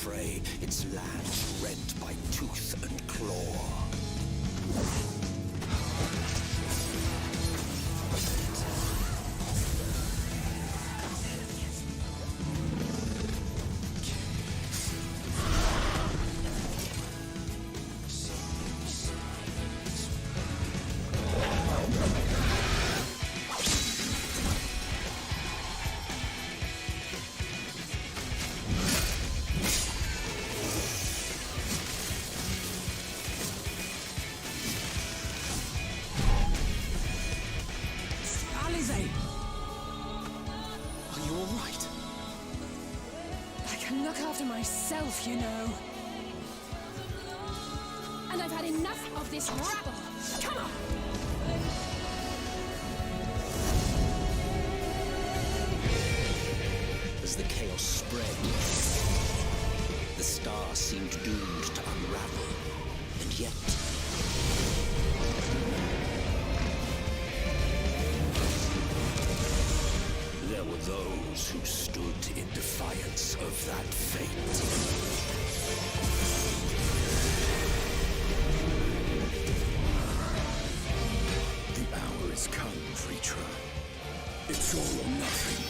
fray, its lands rent by tooth and claw. Myself, you know. And I've had enough of this rabble. Come on! As the chaos spread, the stars seemed doomed to unravel, and yet... there were those who stood in defiance of that fate. The hour is come, Freetra. It's all or nothing.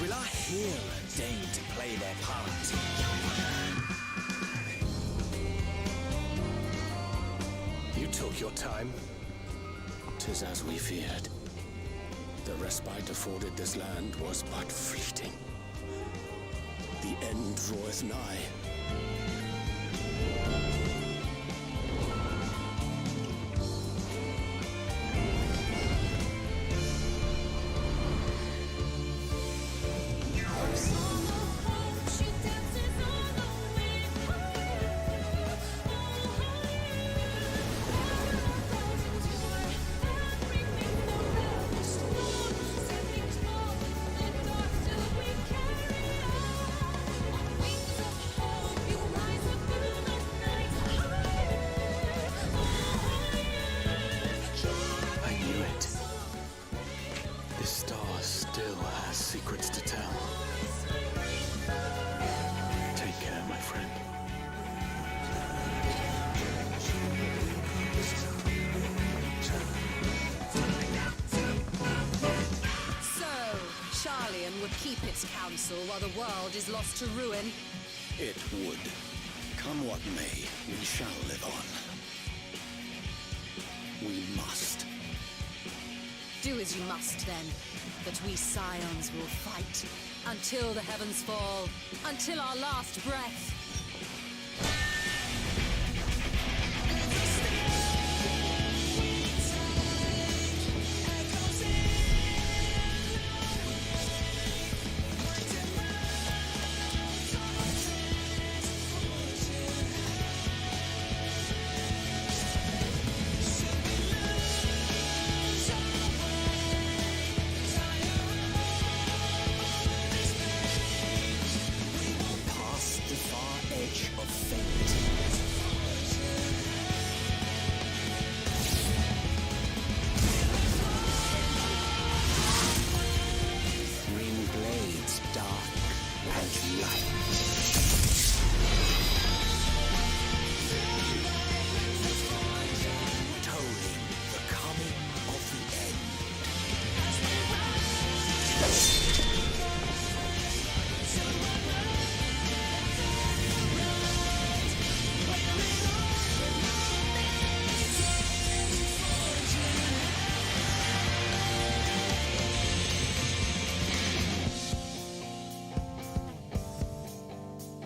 Will our hero deign to play their part? You took your time. 'Tis as we feared. The respite afforded this land was but fleeting. The end draweth nigh. Secrets to tell. Take care, my friend. So, Charlian would keep its counsel while the world is lost to ruin? It would. Come what may, we shall live on. We must. Do as you must, then. That we scions will fight until the heavens fall, until our last breath.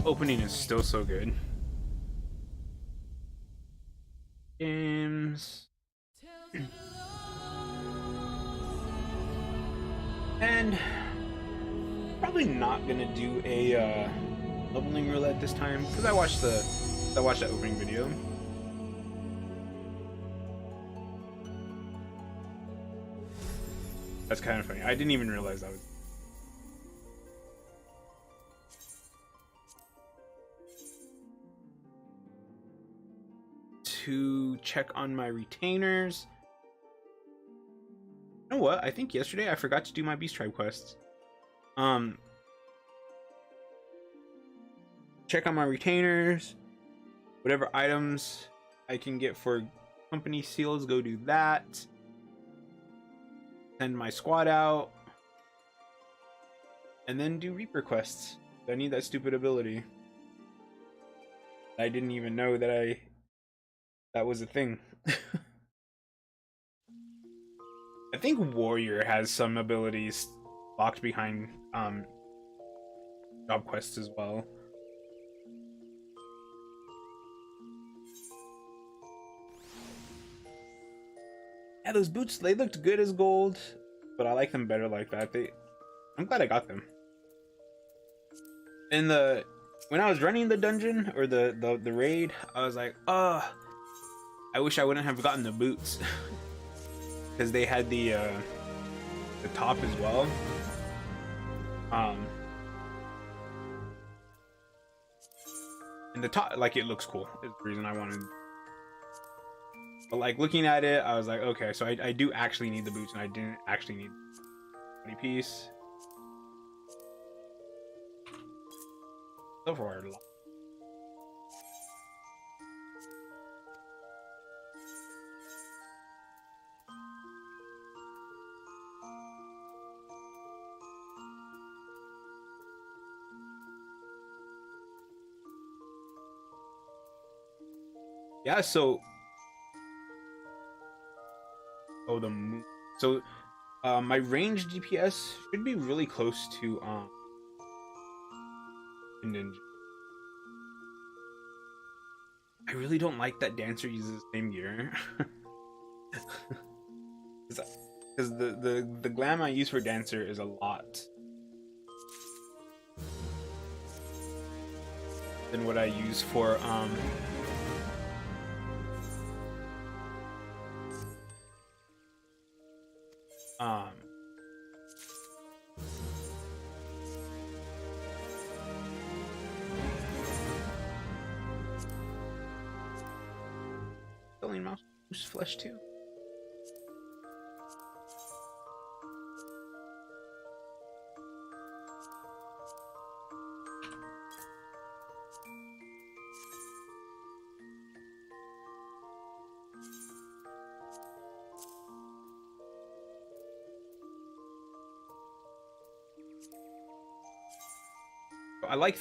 Opening is still so good. Games. And probably not not gonna do a leveling roulette this time because I watched that opening video. That's kind of funny. I didn't even realize that was. To check on my retainers. You know what? I think yesterday I forgot to do my Beast Tribe quests. Check on my retainers. Whatever items I can get for company seals, go do that. Send my squad out. And then do Reaper quests. I need that stupid ability. I didn't even know that that was a thing. I think Warrior has some abilities locked behind job quests as well. Yeah, those boots, they looked good as gold, but I like them better like that. I'm glad I got them. When I was running the dungeon or the raid, I was like, I wish I wouldn't have gotten the boots because they had the top as well. And the top, like, it looks cool. Is the reason I wanted. But like looking at it, I was like, okay, so I do actually need the boots, and I didn't actually need any piece. So far, yeah. So, oh, the moon. So, my range DPS should be really close to Ninja. I really don't like that Dancer uses the same gear. Because the glam I use for Dancer is a lot than what I use for Killing Mouse Flesh too.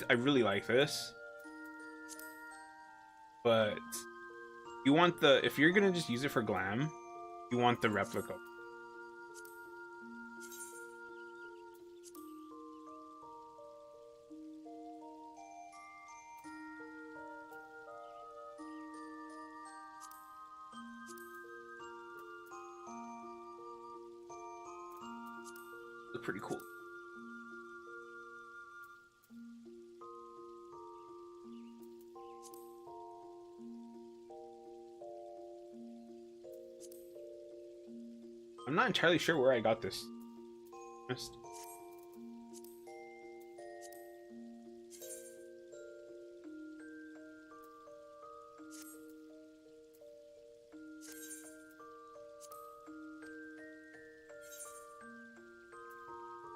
I really like this, but you want if you're gonna just use it for glam, you want the replica. Look pretty cool. I'm not entirely sure where I got this.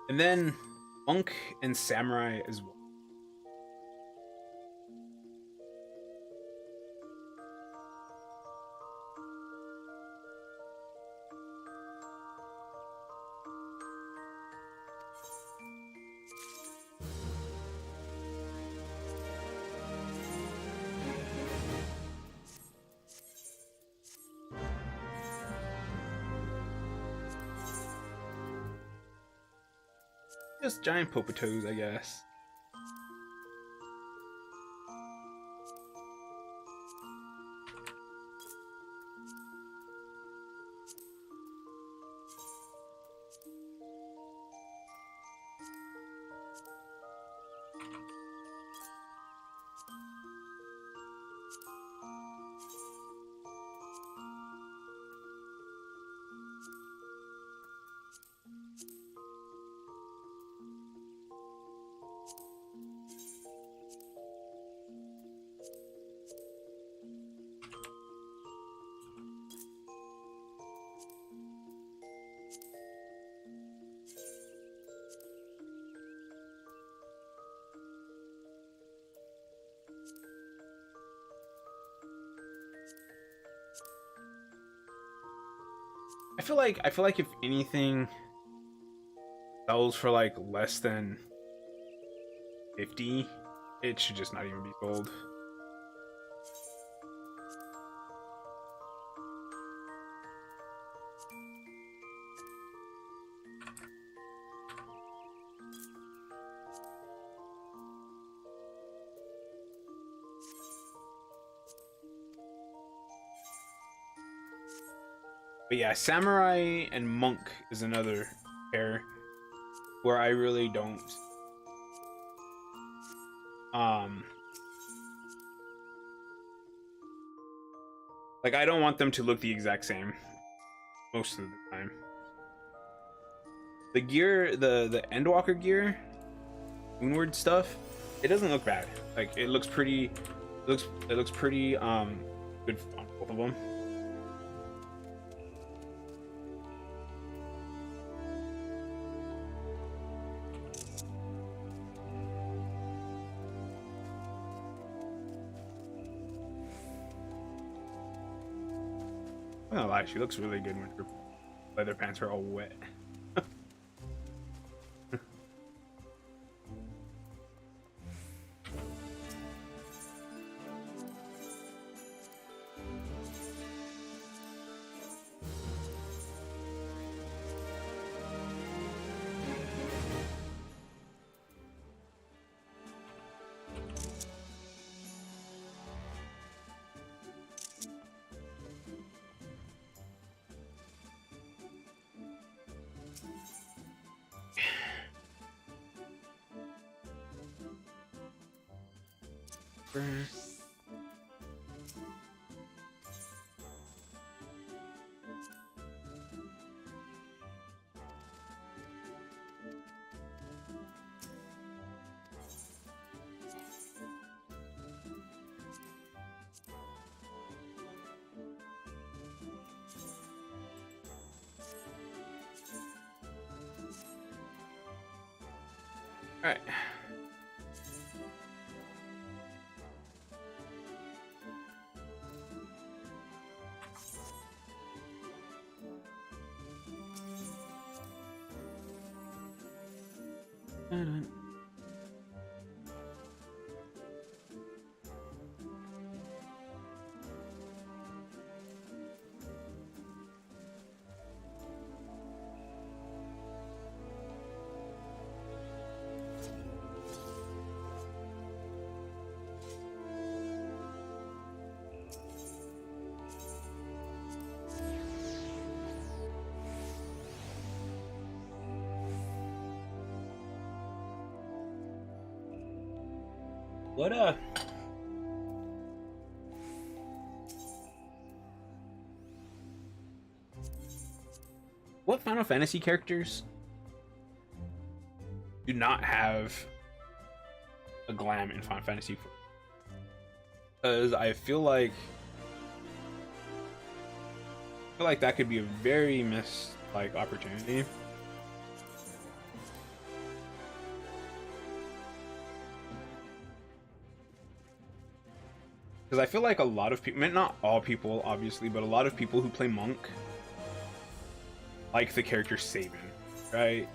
And then Monk and Samurai as well. Just giant Popotos, I guess. I feel like if anything sells for like less than 50, it should just not even be sold. But yeah, Samurai and Monk is another pair where I really don't like I don't want them to look the exact same most of the time. The gear, the Endwalker gear, Moonward stuff, it doesn't look bad. Like it looks pretty it looks pretty good on both of them. I'm not gonna lie, she looks really good when her leather pants are all wet. All right. What what Final Fantasy characters do not have a glam in Final Fantasy 4? Because I feel like that could be a very missed opportunity. Because I feel like a lot of people, not all people obviously, but a lot of people who play Monk like the character Sabin, right?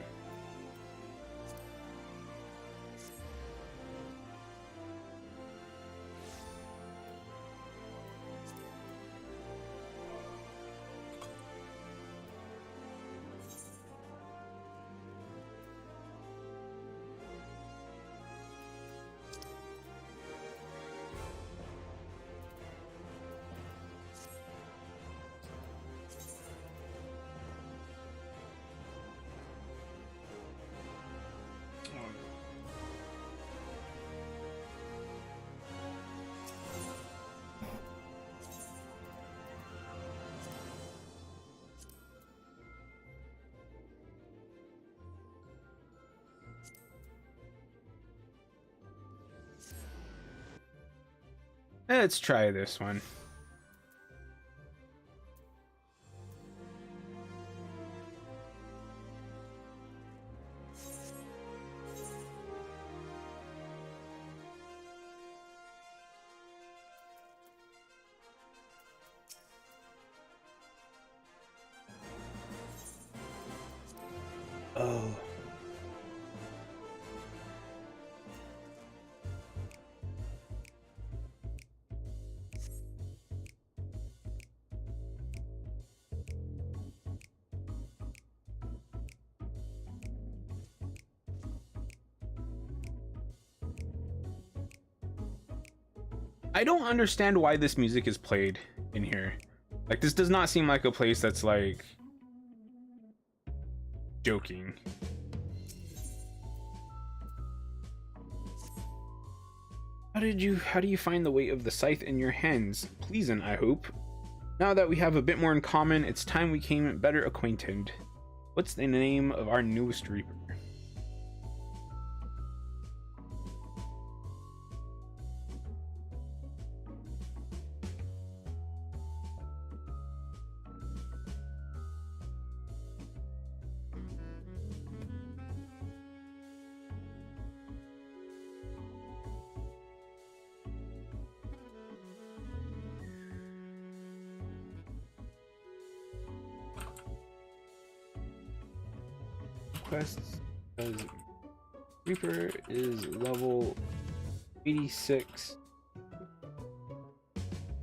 Let's try this one. I don't understand why this music is played in here. Like, this does not seem like a place that's like joking. How do you find the weight of the scythe in your hands? Pleasant, I hope. Now that we have a bit more in common, it's time we came better acquainted. What's the name of our newest reaper? Quests says Reaper is level 86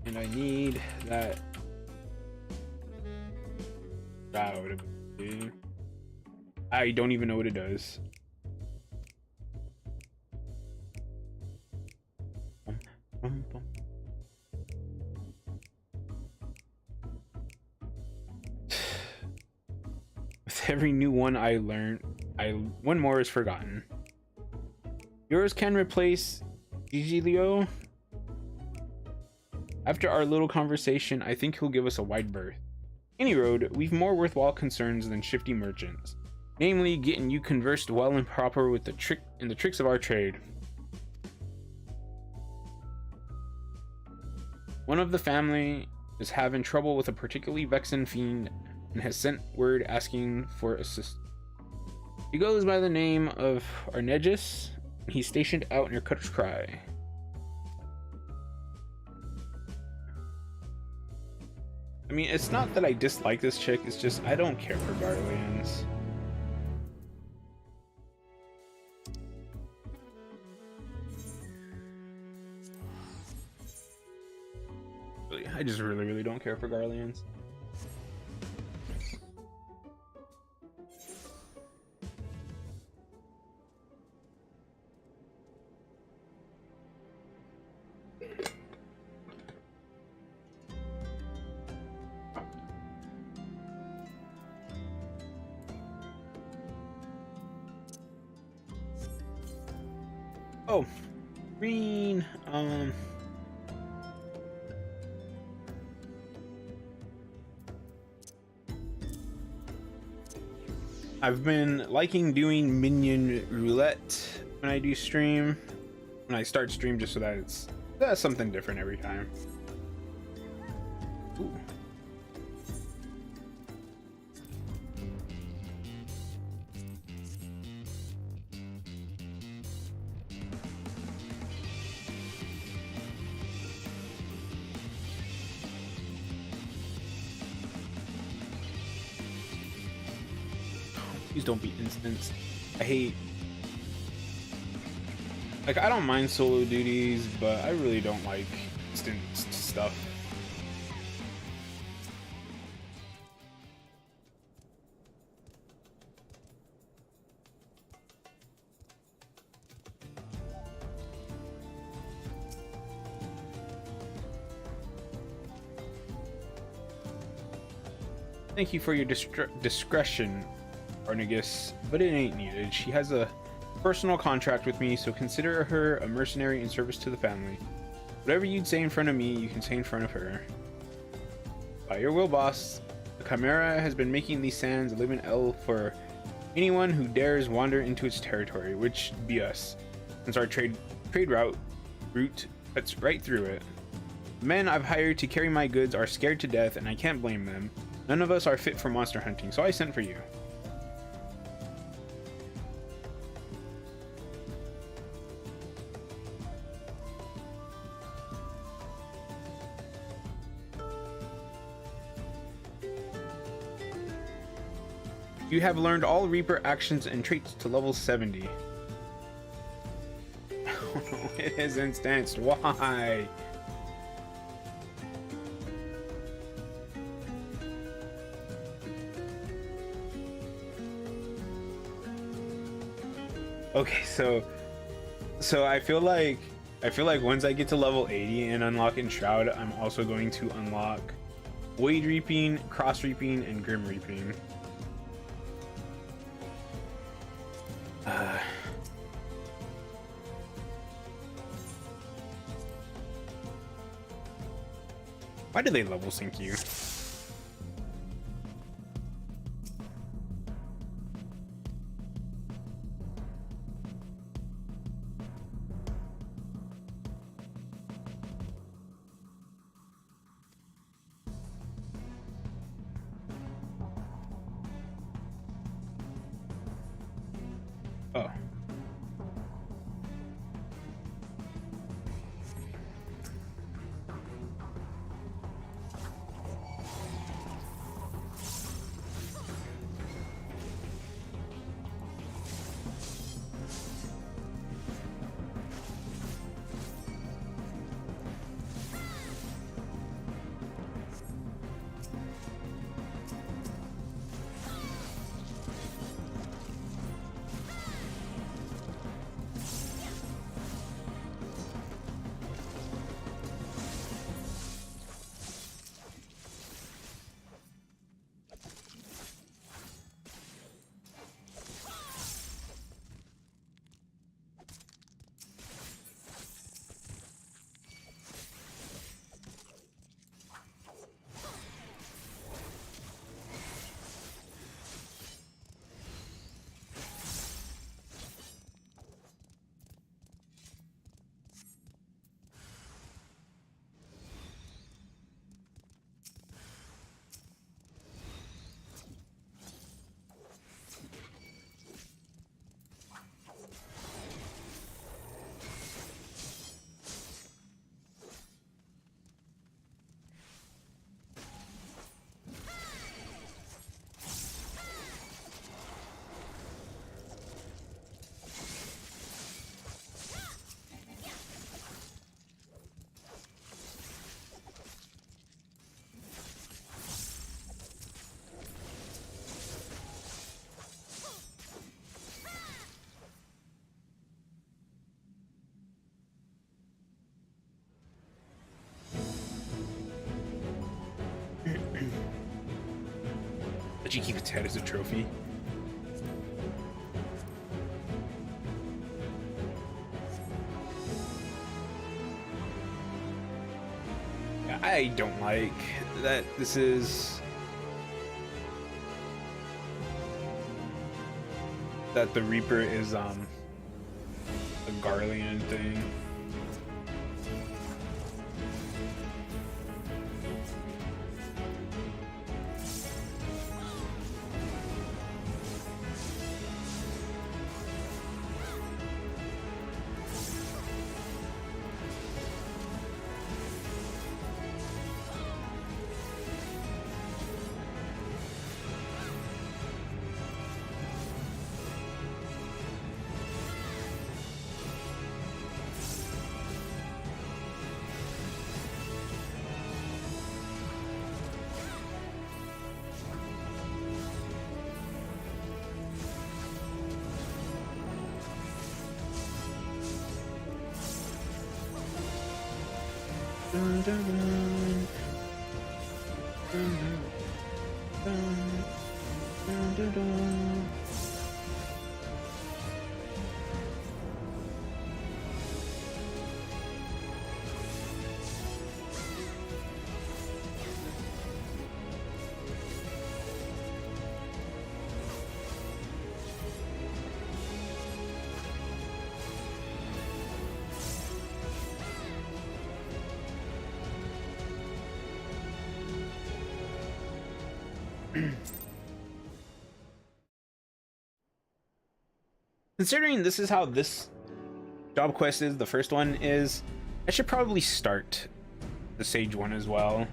and I need that shroud. I don't even know what it does. Every new one I learn, one more is forgotten. Yours can replace Gigilio. After our little conversation, I think he'll give us a wide berth. Any road, we've more worthwhile concerns than shifty merchants. Namely, getting you conversed well and proper with the tricks of our trade. One of the family is having trouble with a particularly vexing fiend and has sent word asking for assistance. He goes by the name of Arnegis, and he's stationed out near Cutter's Cry. I mean, it's not that I dislike this chick, it's just I don't care for Garleans. I just really don't care for Garleans. Oh, green, I've been liking doing minion roulette when I do stream, when I start stream, just so that that's something different every time. Ooh. Please don't be instanced. I hate, like, I don't mind solo duties, but I really don't like instanced stuff. Thank you for your discretion, Arnegus, but it ain't needed. She has a personal contract with me, so consider her a mercenary in service to the family. Whatever you'd say in front of me, you can say in front of her. By your will, boss. The Chimera has been making these sands a living hell for anyone who dares wander into its territory, which be us, since our trade route cuts right through it. The men I've hired to carry my goods are scared to death, and I can't blame them. None of us are fit for monster hunting, so I sent for you. You have learned all Reaper actions and traits to level 70. It is instanced. Why? Okay, so I feel like I feel like once I get to level 80 and unlock Enshroud, I'm also going to unlock Void Reaping, Cross Reaping, and Grim Reaping. Why do they level sync you? Oh. But you keep its head as a trophy. I don't like that this is that the Reaper is a Garlean thing. Dun, dun, dun. Dun, dun, dun, dun, dun. Considering this is how this job quest is, the first one is, I should probably start the Sage one as well.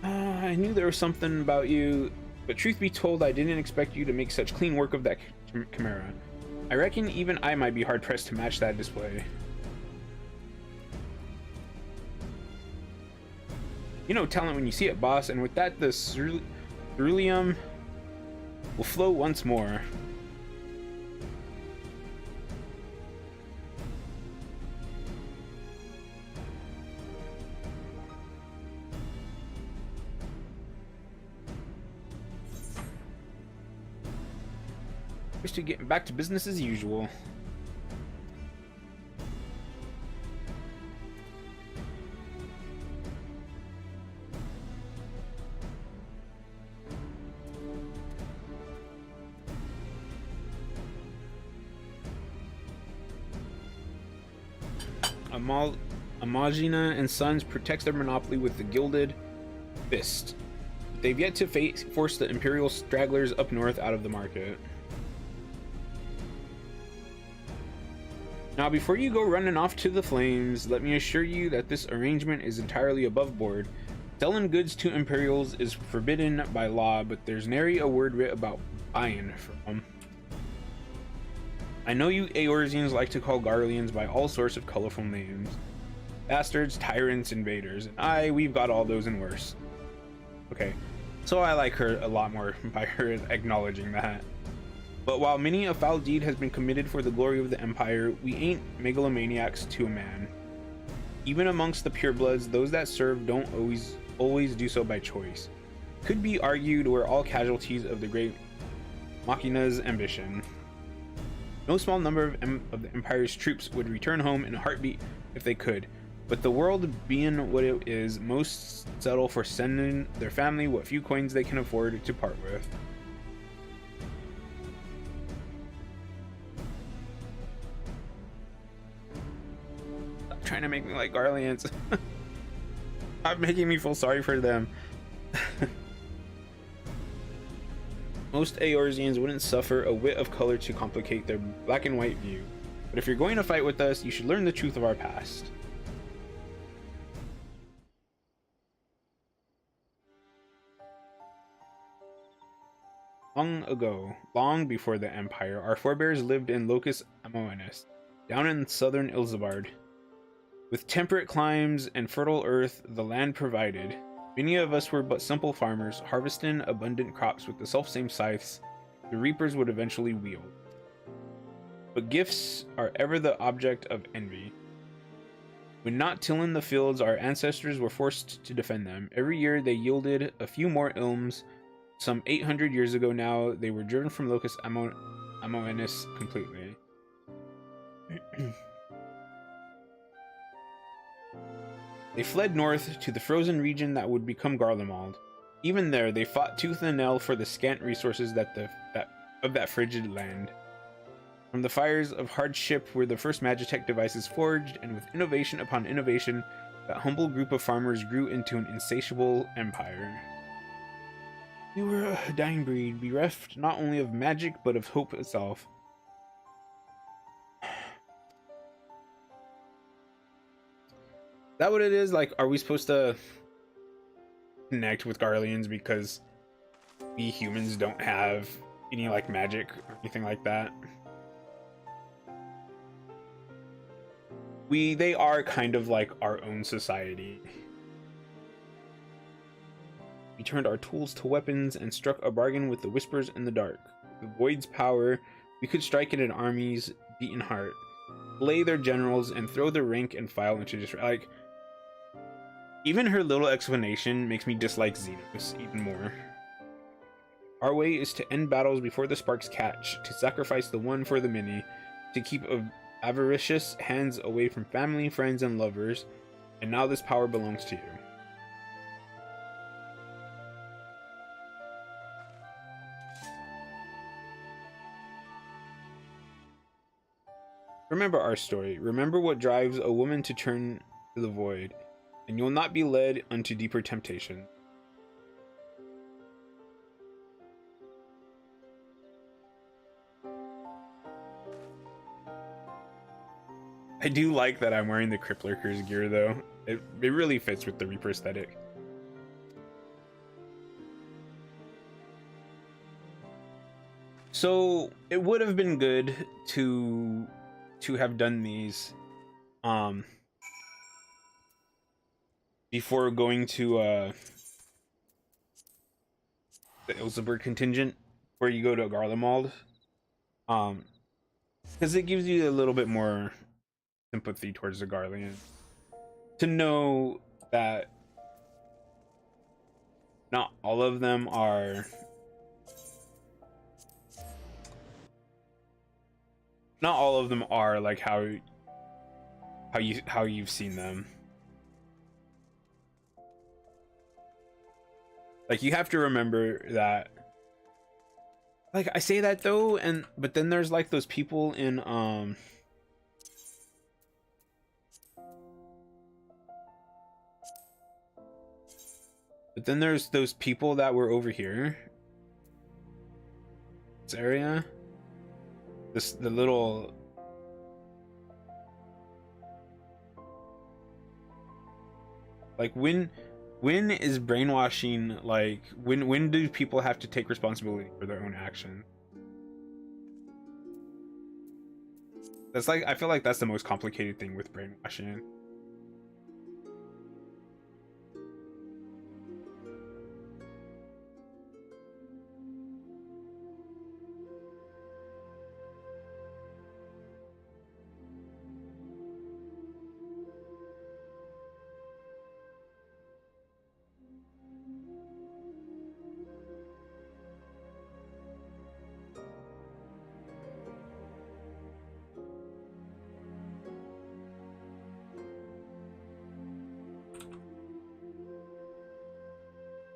I knew there was something about you, but truth be told, I didn't expect you to make such clean work of that chimera. I reckon even I might be hard-pressed to match that display. You know talent when you see it, boss, and with that, the ceruleum will flow once more. Wish to get back to business as usual. Amagina and Sons protects their monopoly with the Gilded Fist. They've yet to force the Imperial stragglers up north out of the market. Now, before you go running off to the flames, let me assure you that this arrangement is entirely above board. Selling goods to Imperials is forbidden by law, but there's nary a word writ about buying from them. I know you Eorzeans like to call Garleans by all sorts of colorful names. Bastards, tyrants, invaders, and we've got all those and worse. Okay, so I like her a lot more by her acknowledging that. But while many a foul deed has been committed for the glory of the Empire, we ain't megalomaniacs to a man. Even amongst the purebloods, those that serve don't always do so by choice. Could be argued we're all casualties of the great Machina's ambition. No small number of the Empire's troops would return home in a heartbeat if they could, but the world being what it is, most settle for sending their family what few coins they can afford to part with. Stop trying to make me like Garleans. Stop making me feel sorry for them. Most Eorzeans wouldn't suffer a whit of color to complicate their black and white view, but if you're going to fight with us, you should learn the truth of our past. Long ago, long before the Empire, our forebears lived in Locus Amoenus, down in southern Ilzabard. With temperate climes and fertile earth the land provided, many of us were but simple farmers, harvesting abundant crops with the selfsame scythes the reapers would eventually wield. But gifts are ever the object of envy. When not tilling the fields, our ancestors were forced to defend them. Every year they yielded a few more ilms. Some 800 years ago now, they were driven from Locus Amoenus completely. They fled north to the frozen region that would become Garlemald. Even there, they fought tooth and nail for the scant resources of that frigid land. From the fires of hardship were the first Magitech devices forged, and with innovation upon innovation, that humble group of farmers grew into an insatiable empire. We were a dying breed, bereft not only of magic, but of hope itself. Is that what it is? Like, are we supposed to connect with Garleans because we humans don't have any, like, magic or anything like that? They are kind of like our own society. We turned our tools to weapons and struck a bargain with the whispers in the dark. With the void's power, we could strike at an army's beaten heart, slay their generals, and throw their rank and file into disarray. Like, even her little explanation makes me dislike Xenos even more. Our way is to end battles before the sparks catch, to sacrifice the one for the many, to keep avaricious hands away from family, friends, and lovers, and now this power belongs to you. Remember our story. Remember what drives a woman to turn to the void, and you'll not be led unto deeper temptation. I do like that I'm wearing the Cripplurker's gear, though. It really fits with the Reaper aesthetic. So it would have been good to have done these before going to the Ilzabur contingent where you go to Garlemald, because it gives you a little bit more sympathy towards the Garlean, to know that not all of them are like how you've seen them. Like, you have to remember that, like, I say that though, but then there's like those people in but then there's those people that were over here, this area, the little, like, when is brainwashing, like, when do people have to take responsibility for their own actions? That's like, I feel like that's the most complicated thing with brainwashing.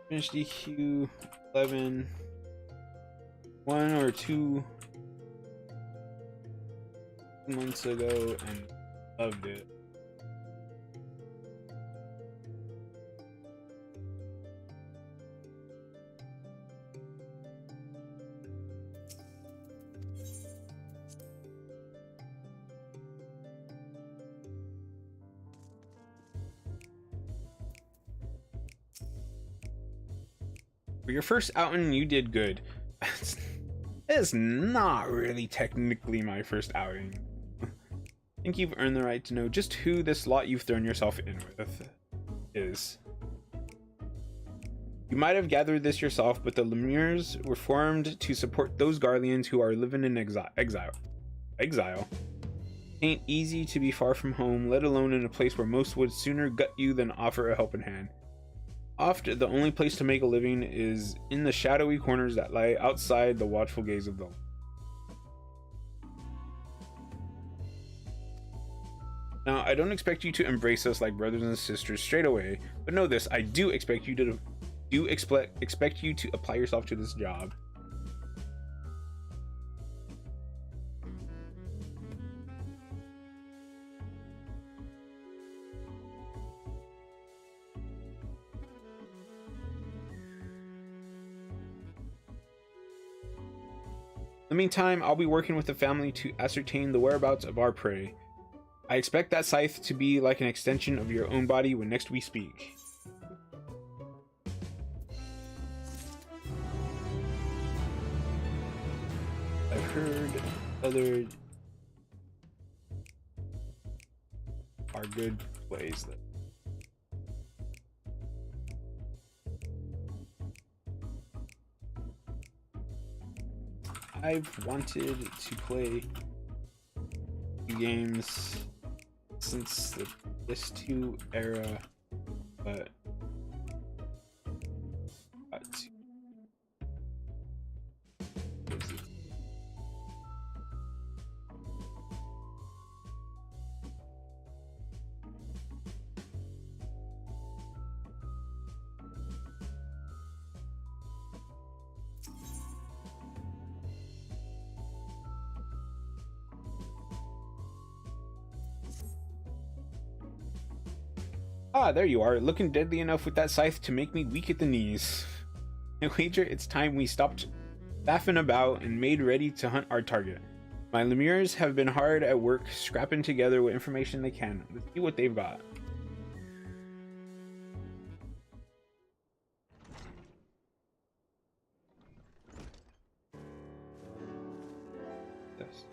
Finished DQ 11 1 or 2 months ago and loved it. For your first outing, you did good. It's not really technically my first outing. I think you've earned the right to know just who this lot you've thrown yourself in with is. You might have gathered this yourself, but the Lemures were formed to support those Garleans who are living in exile. Ain't easy to be far from home, let alone in a place where most would sooner gut you than offer a helping hand. Oft, the only place to make a living is in the shadowy corners that lie outside the watchful gaze of the. Now, I don't expect you to embrace us like brothers and sisters straight away, but know this: I do expect you to apply yourself to this job. In the meantime, I'll be working with the family to ascertain the whereabouts of our prey. I expect that scythe to be like an extension of your own body when next we speak. I've heard other are good plays though. I've wanted to play games since the PS2 era, but got to. Ah, there you are, looking deadly enough with that scythe to make me weak at the knees. I wager it's time we stopped faffing about and made ready to hunt our target. My Lemures have been hard at work scrapping together what information they can. Let's see what they've got. Yes.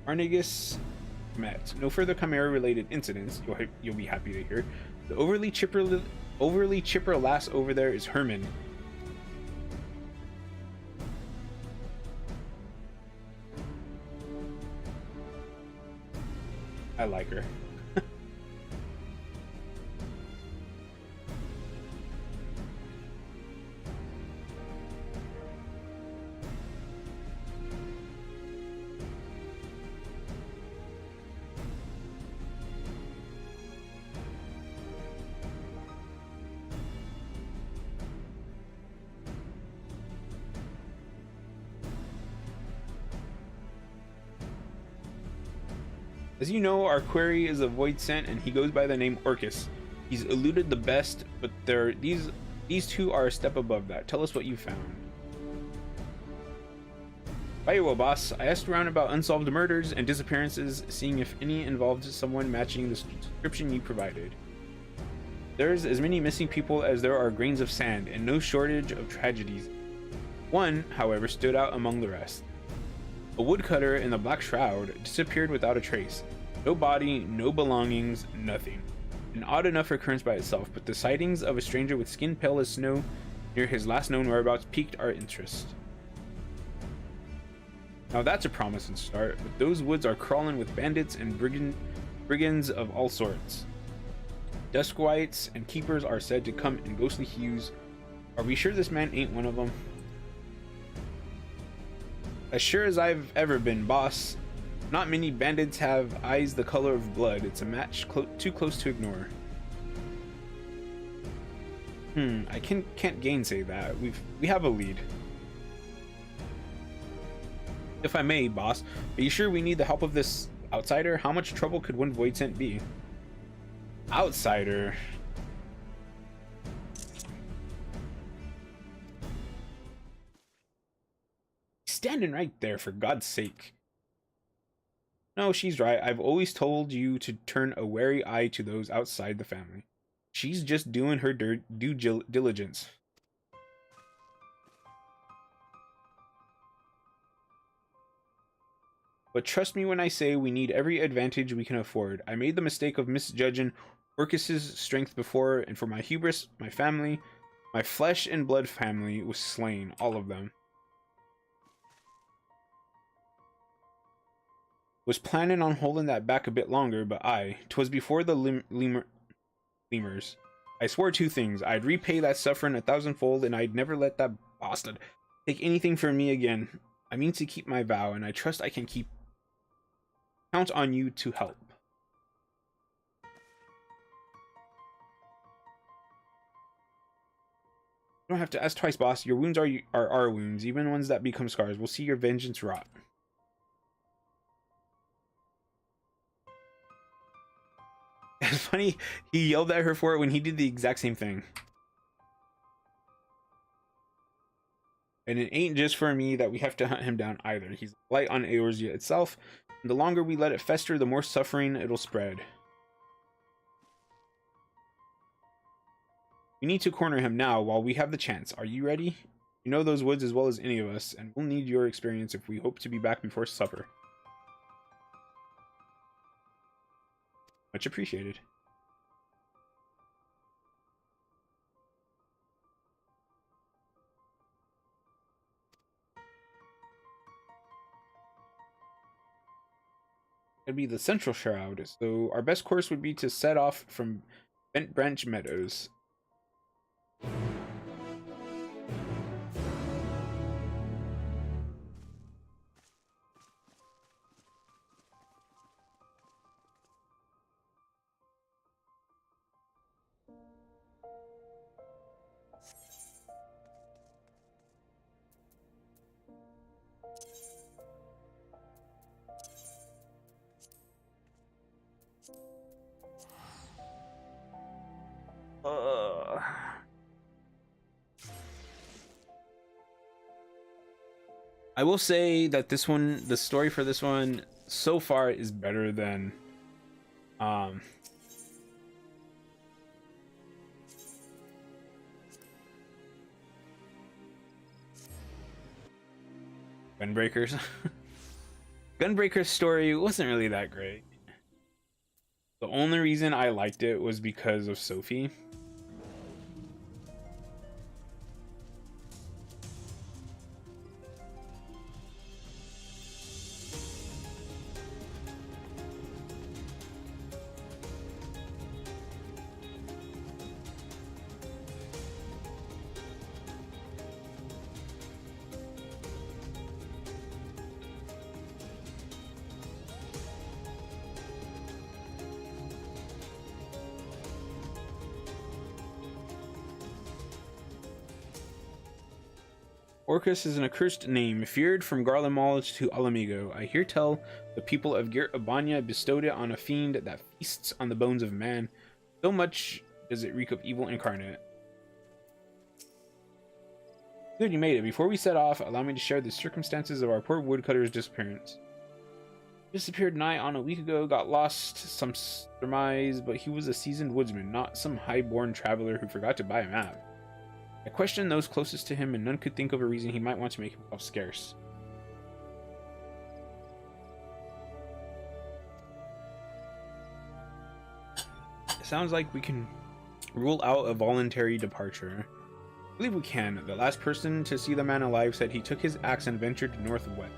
Arnegus met. No further Chimera-related incidents, you'll be happy to hear. The overly overly chipper lass over there is Herman. I like her. As you know, our query is a void sent, and he goes by the name Orcus. He's eluded the best, but these two are a step above that. Tell us what you found. Very well, boss. I asked around about unsolved murders and disappearances, seeing if any involved someone matching the description you provided. There's as many missing people as there are grains of sand, and no shortage of tragedies. One, however, stood out among the rest. A woodcutter in the Black Shroud disappeared without a trace. No body, no belongings, nothing. An odd enough occurrence by itself, but the sightings of a stranger with skin pale as snow near his last known whereabouts piqued our interest. Now that's a promising start, but those woods are crawling with bandits and brigands of all sorts. Duskwights and keepers are said to come in ghostly hues. Are we sure this man ain't one of them? As sure as I've ever been, boss. Not many bandits have eyes the color of blood. It's a match too close to ignore. I can't gainsay that. We have a lead. If I may, boss, are you sure we need the help of this outsider? How much trouble could one void sent be? Outsider. Standing right there, for God's sake. No, she's right. I've always told you to turn a wary eye to those outside the family. She's just doing her due diligence. But trust me when I say we need every advantage we can afford. I made the mistake of misjudging Orcus's strength before, and for my hubris, my family, my flesh and blood family was slain, all of them. Was planning on holding that back a bit longer, but 'twas before the lemurs. I swore two things. I'd repay that suffering 1,000-fold, and I'd never let that bastard take anything from me again. I mean to keep my vow, and I trust I can count on you to help. You don't have to ask twice, boss. Your wounds are our wounds, even ones that become scars. We'll see your vengeance rot. It's funny, he yelled at her for it when he did the exact same thing. And it ain't just for me that we have to hunt him down either. He's light on Eorzea itself, and the longer we let it fester, the more suffering it'll spread. We need to corner him now while we have the chance. Are you ready? You know those woods as well as any of us, and we'll need your experience if we hope to be back before supper. Much appreciated. It'd be the Central Shroud, so our best course would be to set off from Bent Branch Meadows. I will say that this one, the story for this one so far is better than Gunbreaker's. Gunbreaker's story wasn't really that great. The only reason I liked it was because of Sophie. Orcus is an accursed name, feared from Garlemald to Alamigo. I hear tell the people of Girt Abanya bestowed it on a fiend that feasts on the bones of man. So much does it reek of evil incarnate. Good you made it. Before we set off, allow me to share the circumstances of our poor woodcutter's disappearance. Disappeared nigh on a week ago, got lost, some surmise, but he was a seasoned woodsman, not some high-born traveler who forgot to buy a map. I questioned those closest to him, and none could think of a reason he might want to make himself scarce. It sounds like we can rule out a voluntary departure. I believe we can. The last person to see the man alive said he took his axe and ventured northwest.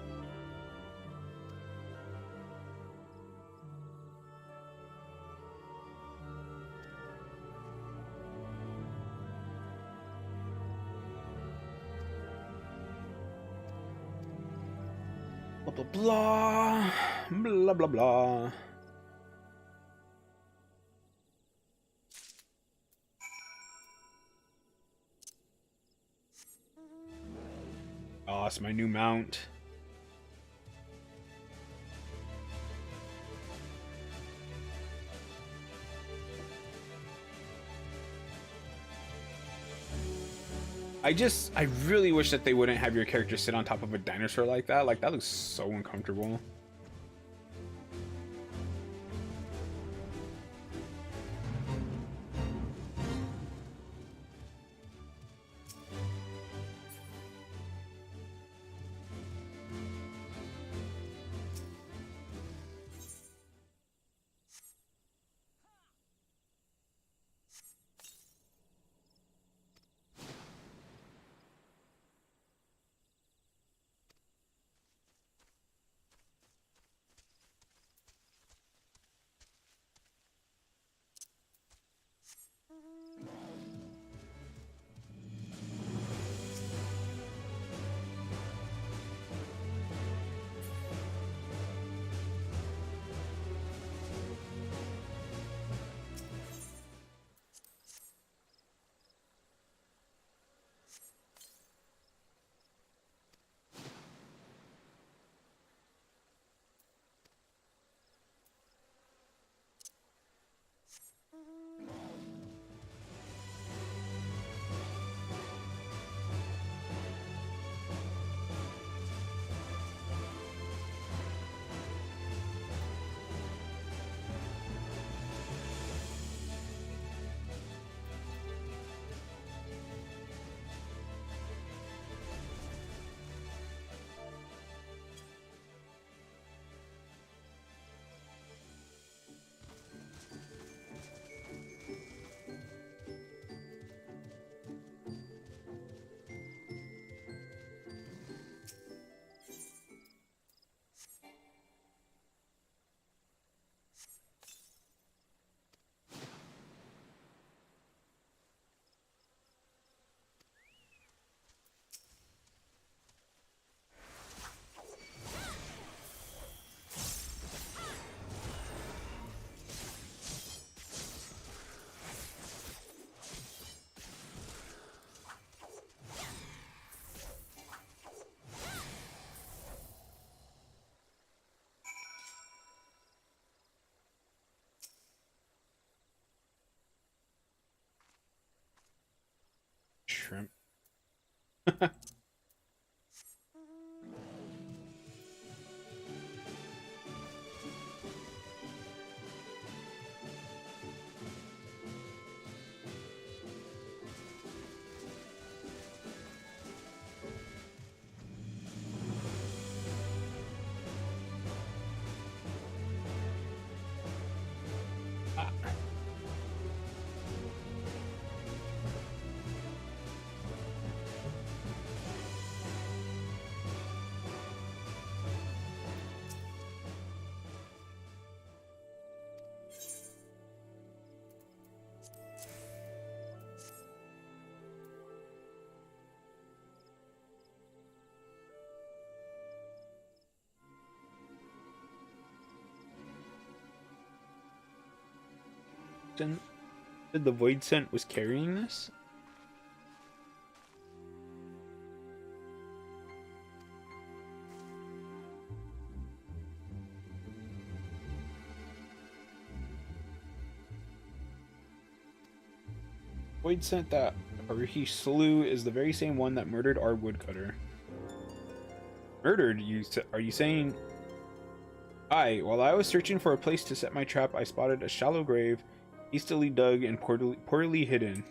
Blah blah blah blah blah blah. Oh, it's my new mount. I really wish that they wouldn't have your character sit on top of a dinosaur like that. Like, that looks so uncomfortable. Shrimp. Said the void scent was carrying this? void scent that he slew is the very same one that murdered our woodcutter. Murdered? Are you saying? Aye, while I was searching for a place to set my trap, I spotted a shallow grave, hastily dug and poorly hidden.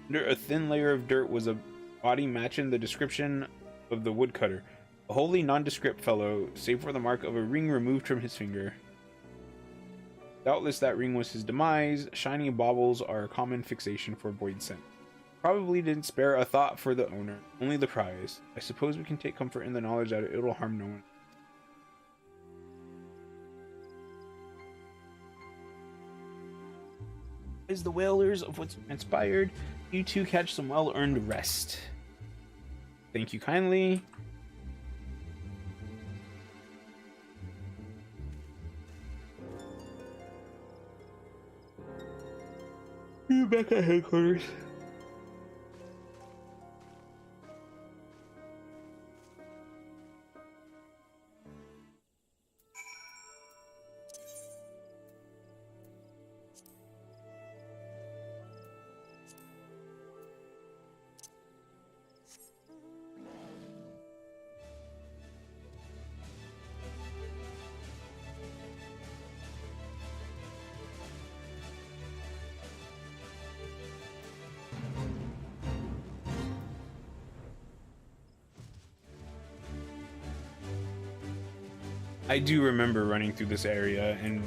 Under a thin layer of dirt was a body matching the description of the woodcutter. A wholly nondescript fellow, save for the mark of a ring removed from his finger. Doubtless that ring was his demise. Shiny baubles are a common fixation for void scent. Probably didn't spare a thought for the owner, only the prize. I suppose we can take comfort in the knowledge that it'll harm no one. As the whalers of what's transpired, you two catch some well-earned rest. Thank you kindly. You're back at headquarters. I do remember running through this area and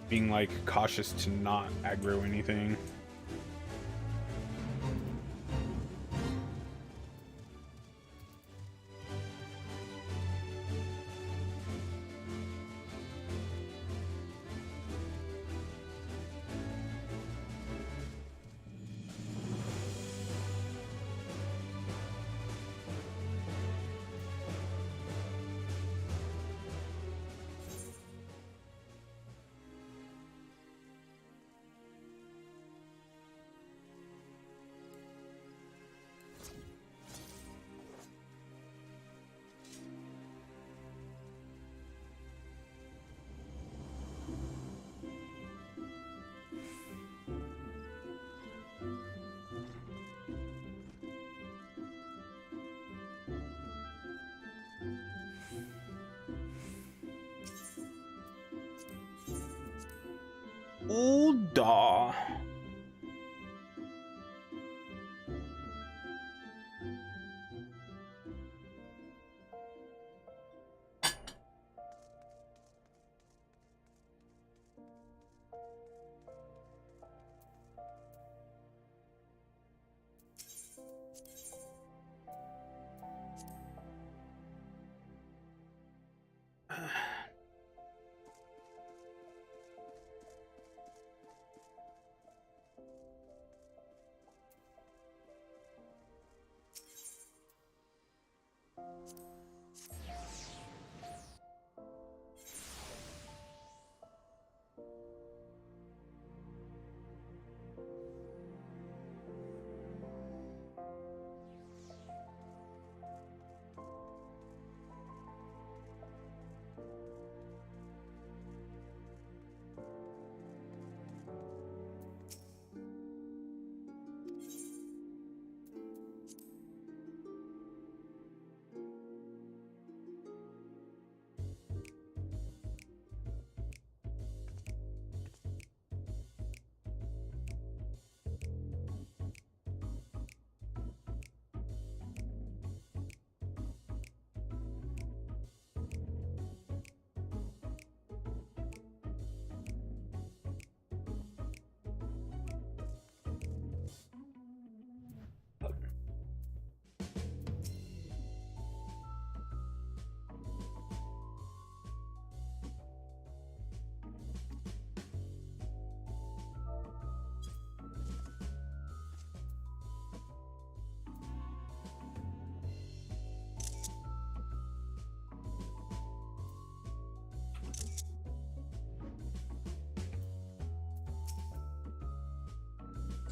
being like cautious to not aggro anything. Oh, da.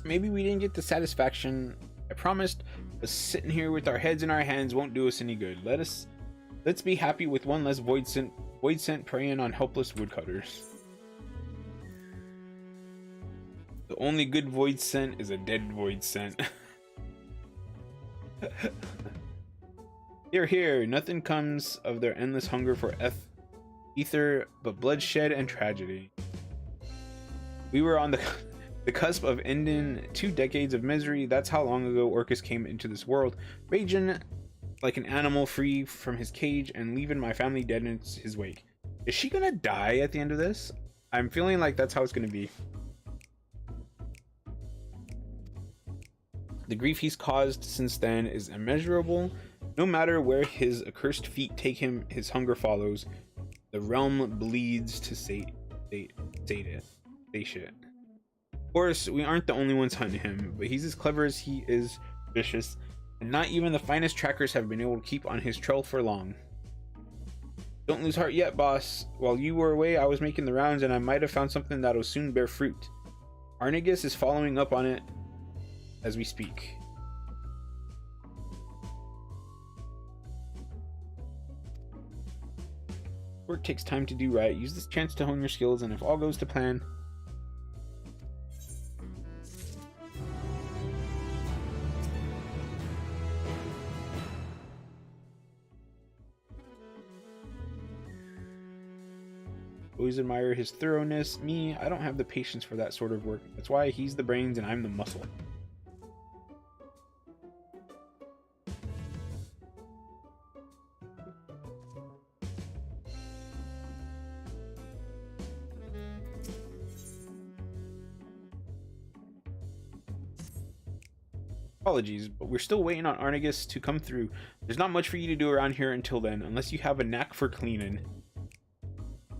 Maybe we didn't get the satisfaction I promised, but sitting here with our heads in our hands won't do us any good. Let's be happy with one less void scent preying on helpless woodcutters. The only good void scent is a dead void scent. Here, nothing comes of their endless hunger for ether but bloodshed and tragedy. We were on the cusp of ending 2 decades of misery. That's how long ago Orcus came into this world, raging like an animal free from his cage and leaving my family dead in his wake. Is she gonna die at the end of this? I'm feeling like that's how it's gonna be. The grief he's caused since then is immeasurable. No matter where his accursed feet take him, his hunger follows. The realm bleeds to sate it. Of course, we aren't the only ones hunting him, but he's as clever as he is vicious, and not even the finest trackers have been able to keep on his trail for long. Don't lose heart yet, boss. While you were away, I was making the rounds, and I might have found something that'll soon bear fruit. Arnigus is following up on it as we speak. Work takes time to do right. Use this chance to hone your skills, and if all goes to plan, always admire his thoroughness. Me, I don't have the patience for that sort of work. That's why he's the brains and I'm the muscle. Apologies, but we're still waiting on Arnigus to come through. There's not much for you to do around here until then, unless you have a knack for cleaning.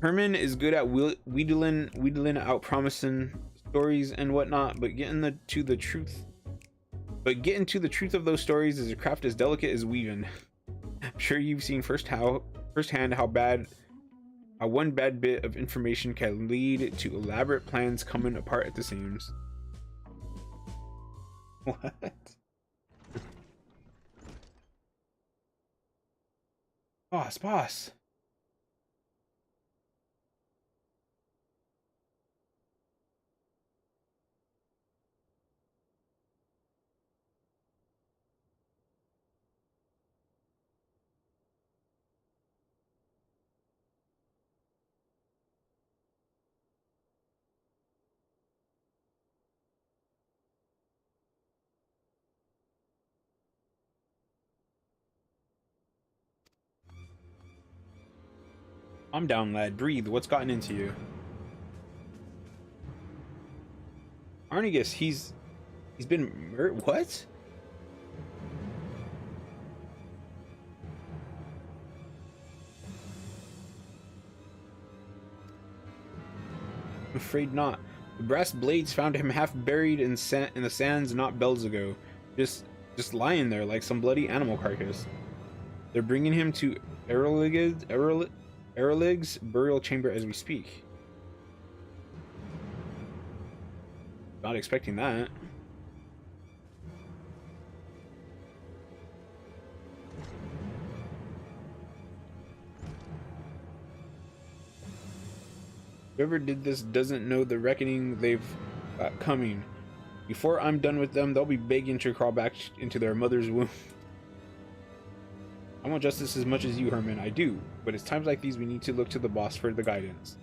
Herman is good at wheedling out promising stories and whatnot, but getting to the truth of those stories is a craft as delicate as weaving. I'm sure you've seen firsthand how one bad bit of information can lead to elaborate plans coming apart at the seams. What? Boss. I'm down, lad. Breathe. What's gotten into you? Arnigus, he's been what? I'm afraid not. The brass blades found him half buried in the sands not bells ago. Just lying there like some bloody animal carcass. They're bringing him to Eralig's burial chamber as we speak. Not expecting that. Whoever did this doesn't know the reckoning they've got coming. Before I'm done with them, they'll be begging to crawl back into their mother's womb. I want justice as much as you, Herman. I do, but it's times like these we need to look to the boss for guidance.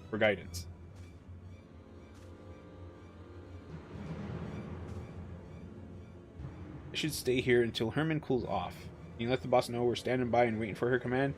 I should stay here until Herman cools off. Can you let the boss know we're standing by and waiting for her command?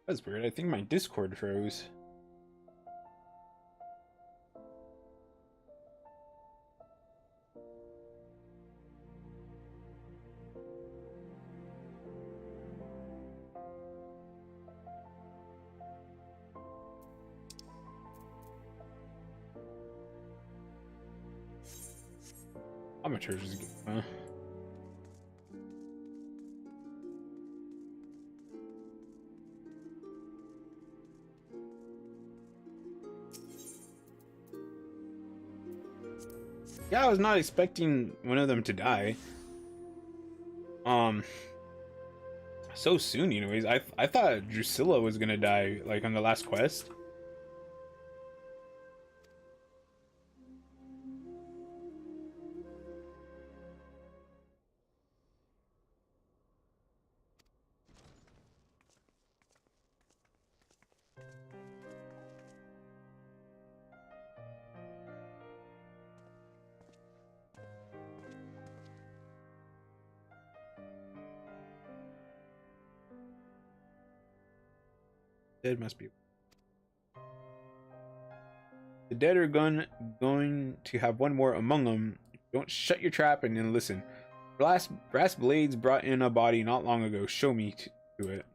That's weird. I think my Discord froze. Amateurs is good, huh? Yeah, I was not expecting one of them to die. So soon, anyways. I thought Drusilla was gonna die, like, on the last quest. Dead must be. The dead are going to have one more among them. Don't shut your trap and then listen. Brass blades brought in a body not long ago. Show me to it.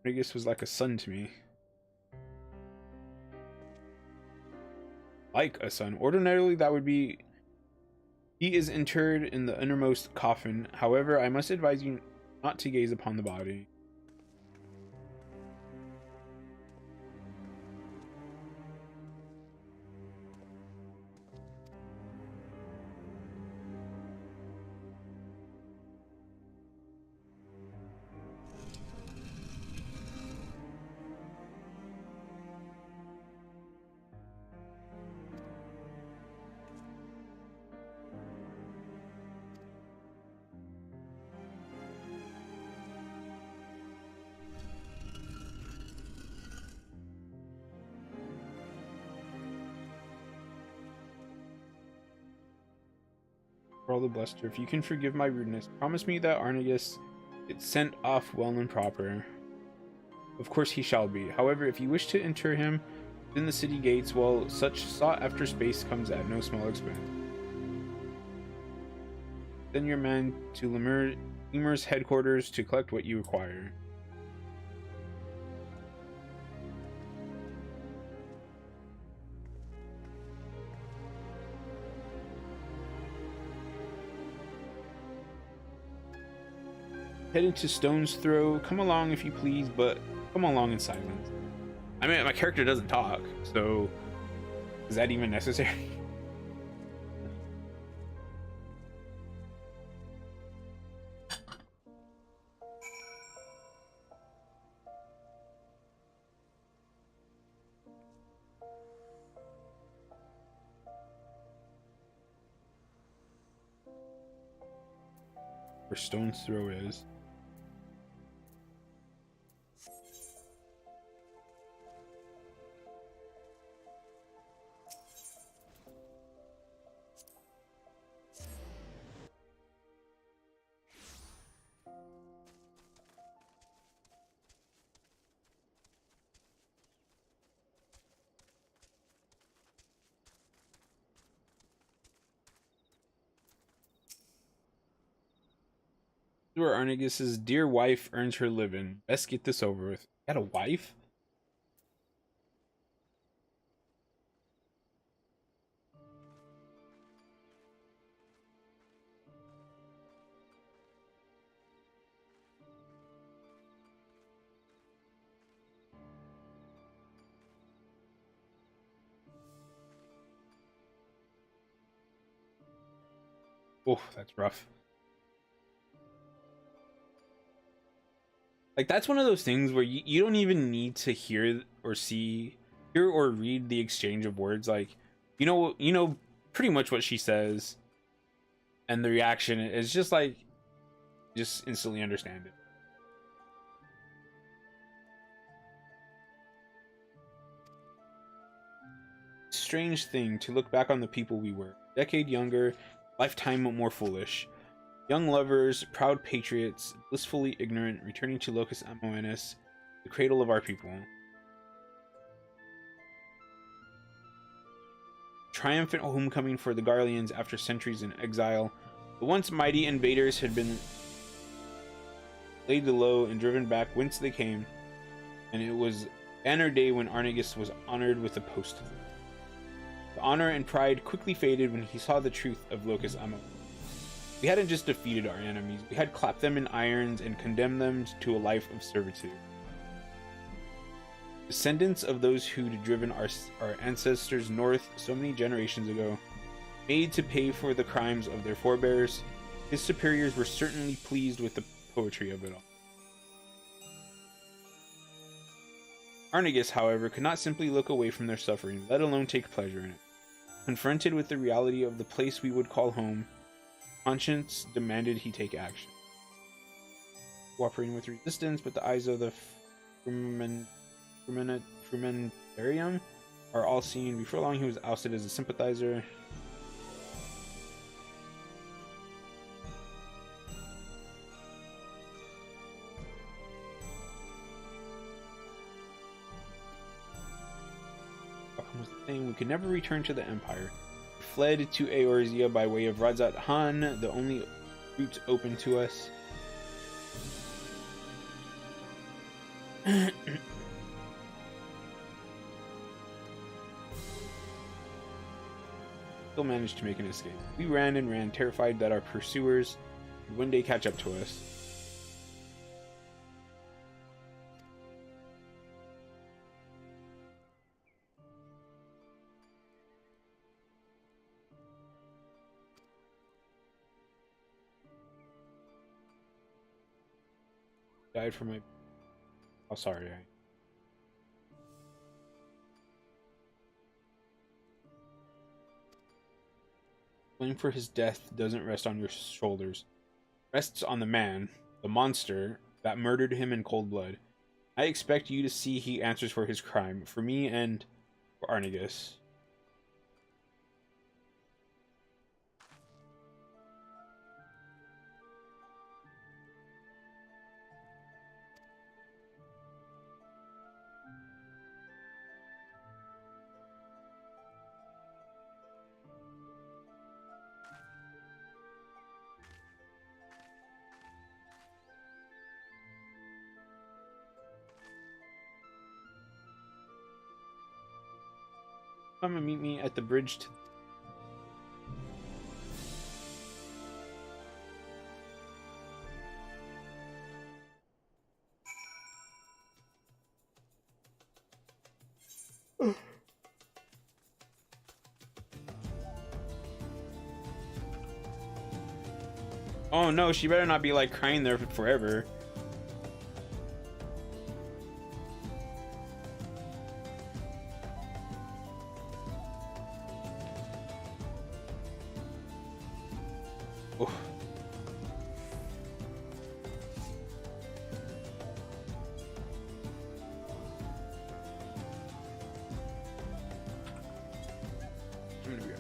Rigus was like a son to me. Like a son. Ordinarily, that would be... He is interred in the innermost coffin. However, I must advise you not to gaze upon the body. For all the bluster, if you can forgive my rudeness, promise me that Arnegus gets sent off well and proper. Of course he shall be. However, if you wish to enter him within the city gates, well, such sought-after space comes at no small expense. Send your man to Lemur's headquarters to collect what you require. Head into Stone's Throw. Come along if you please, but come along in silence. I mean, my character doesn't talk, so is that even necessary? Where Stone's Throw is. Where Arnegus's dear wife earns her living. Best get this over with. Got a wife? Oh, that's rough. Like, that's one of those things where you don't even need to hear or read the exchange of words. Like, you know pretty much what she says, and the reaction is just like, just instantly understand it. Strange thing to look back on the people we were. A decade younger, lifetime more foolish. Young lovers, proud patriots, blissfully ignorant, returning to Locus Amoenus, the cradle of our people. Triumphant homecoming for the Garleans after centuries in exile. The once mighty invaders had been laid low and driven back whence they came, and it was banner day when Arnegus was honored with a post. The honor and pride quickly faded when he saw the truth of Locus Ammo. We hadn't just defeated our enemies, we had clapped them in irons and condemned them to a life of servitude. Descendants of those who'd driven our ancestors north so many generations ago, made to pay for the crimes of their forebears, his superiors were certainly pleased with the poetry of it all. Arnegus, however, could not simply look away from their suffering, let alone take pleasure in it. Confronted with the reality of the place we would call home, conscience demanded he take action. Cooperating with resistance, but the eyes of the Frumentarium are all seen. Before long, he was ousted as a sympathizer. Was the thing. We could never return to the Empire. We fled to Eorzea by way of Radzat Han, the only route open to us. Still managed to make an escape. We ran and ran, terrified that our pursuers would one day catch up to us. Died from my... Oh, sorry. Blame for his death doesn't rest on your shoulders. It rests on the man, the monster, that murdered him in cold blood. I expect you to see he answers for his crime, for me and for Arnegus. Come and meet me at the bridge to... Oh no, she better not be like crying there forever. Oh. I'm gonna be right.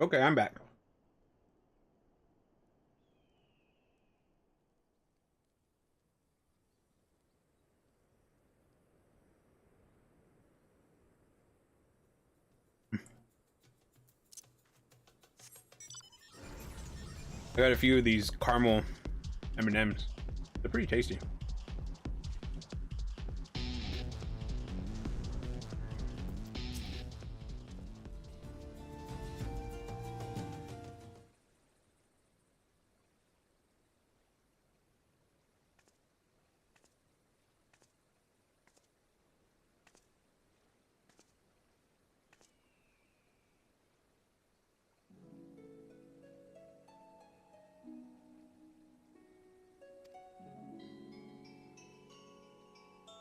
Okay, I'm back. I got a few of these caramel M&Ms. They're pretty tasty.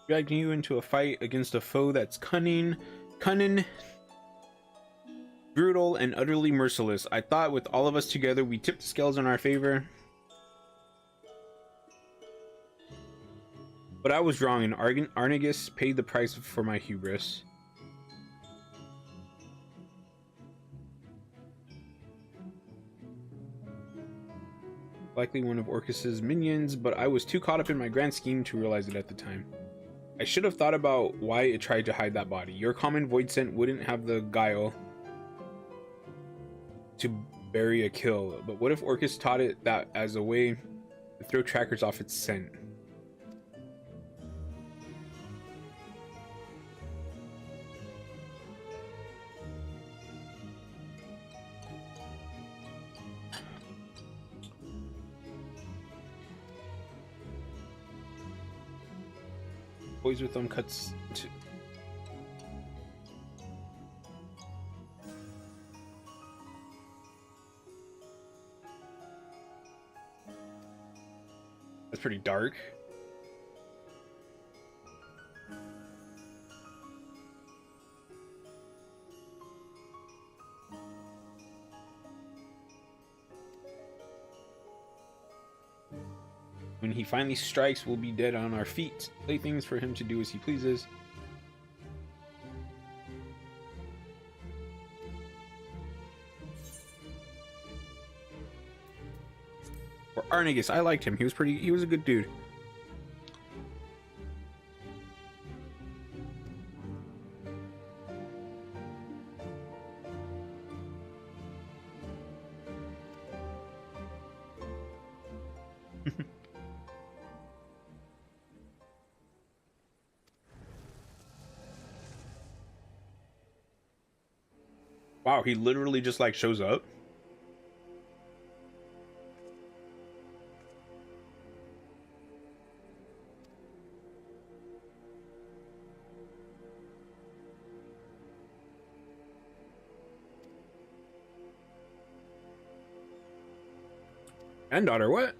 Dragging you into a fight against a foe that's cunning, brutal, and utterly merciless. I thought with all of us together, we tipped the scales in our favor. But I was wrong, and Arnegus paid the price for my hubris. Likely one of Orcus's minions, but I was too caught up in my grand scheme to realize it at the time. I should have thought about why it tried to hide that body. Your common void scent wouldn't have the guile to bury a kill, but what if Orcus taught it that as a way to throw trackers off its scent? Boys with them cuts to... That's pretty dark. When he finally strikes, we'll be dead on our feet. Playthings for him to do as he pleases. Or Arnegus, I liked him. He was a good dude. Wow, he literally just like shows up. And daughter, what?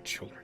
Children.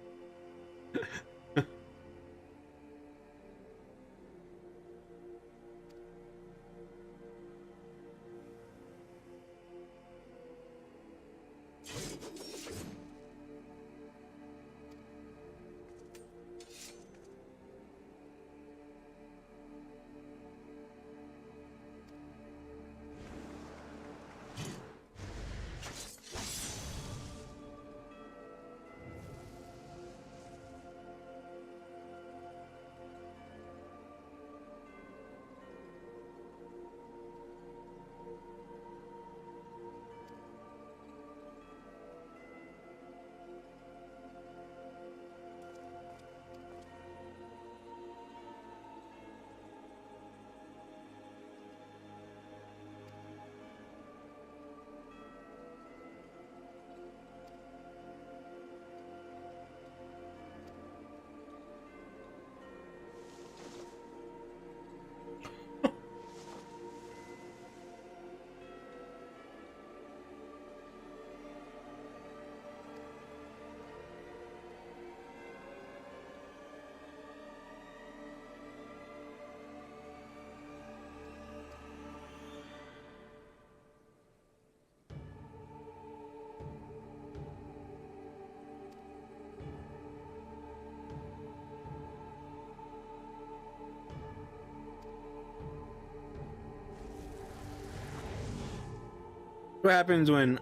What happens when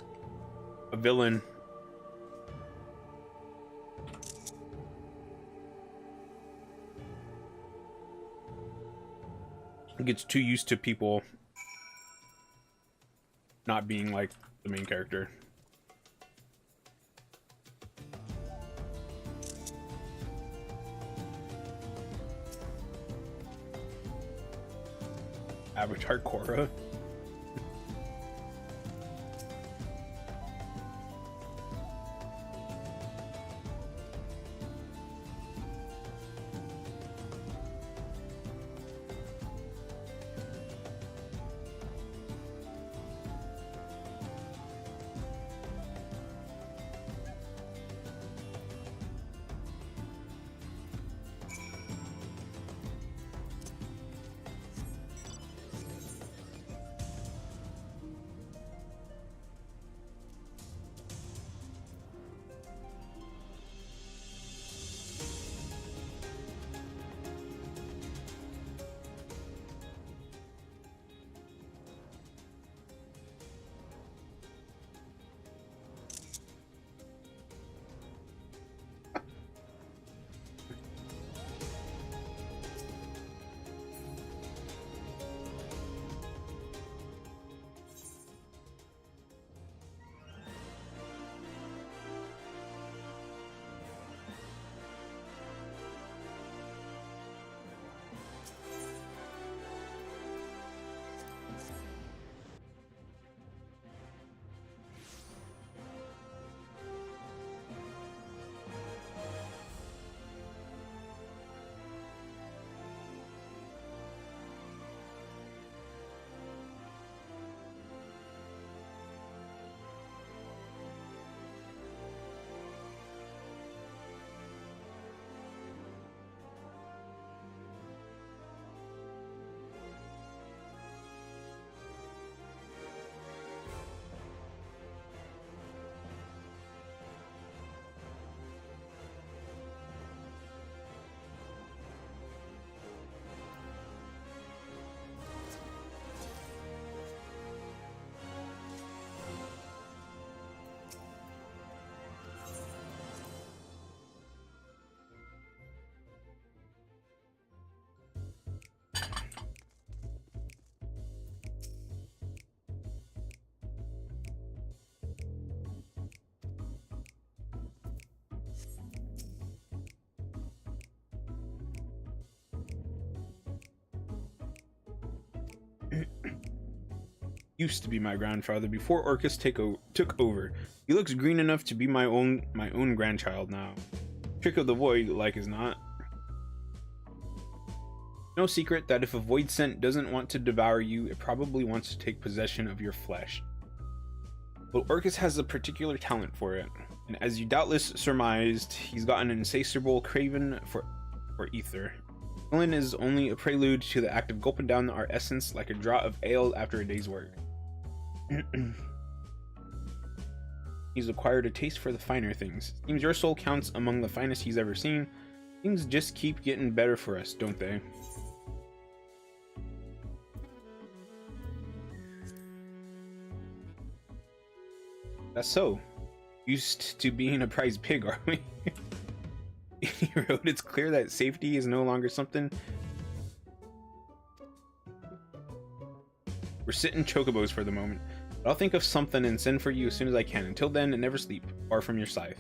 a villain gets too used to people not being like the main character? Avatar Korra. Used to be my grandfather before Orcus took over. He looks green enough to be my own grandchild now. Trick of the void, like as not. No secret that if a void scent doesn't want to devour you, it probably wants to take possession of your flesh. But Orcus has a particular talent for it, and as you doubtless surmised, he's got an insatiable craven for ether. Killing is only a prelude to the act of gulping down our essence like a draught of ale after a day's work. He's acquired a taste for the finer things. Seems your soul counts among the finest he's ever seen. Things just keep getting better for us, don't they? That's so. Used to being a prize pig, are we? He wrote, it's clear that safety is no longer something. We're sitting chocobos for the moment, but I'll think of something and send for you as soon as I can. Until then, never sleep, far from your scythe.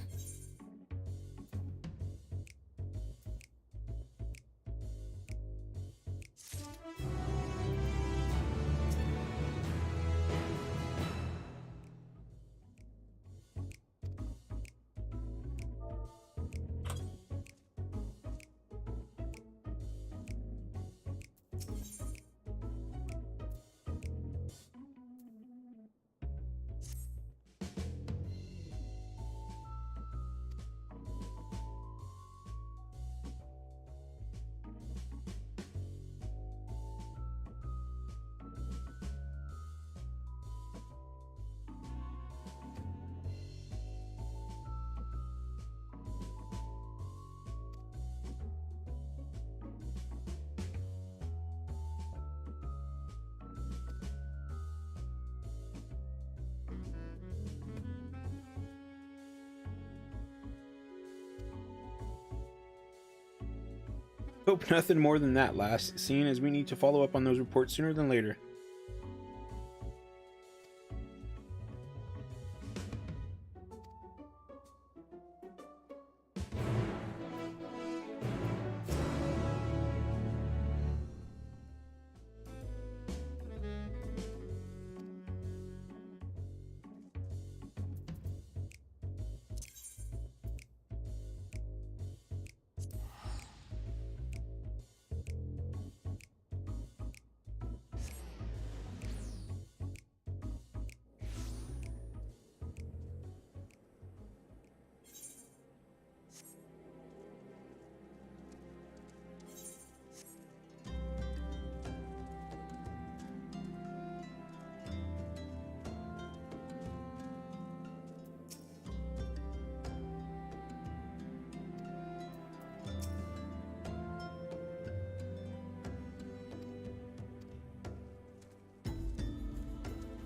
Hope nothing more than that, lass, seeing as we need to follow up on those reports sooner than later.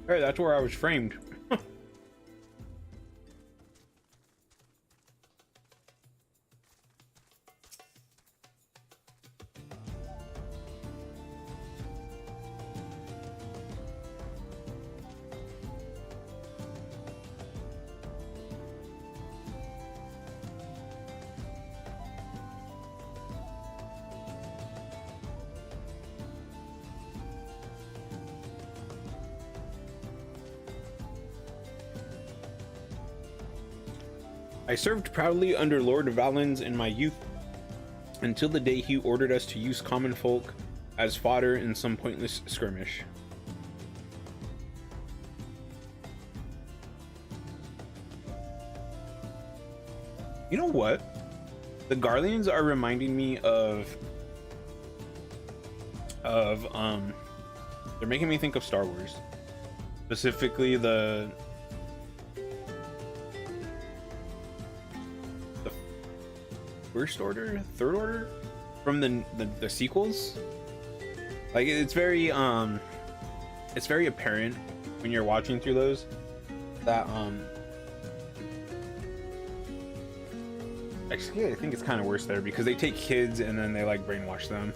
Alright, that's where I was framed. I served proudly under Lord Valens in my youth, until the day he ordered us to use common folk as fodder in some pointless skirmish. You know what? The Garleans are reminding me of they're making me think of Star Wars. Specifically the First Order, Third Order from the sequels. Like it's very apparent when you're watching through those that actually I think it's kind of worse there because they take kids and then they like brainwash them.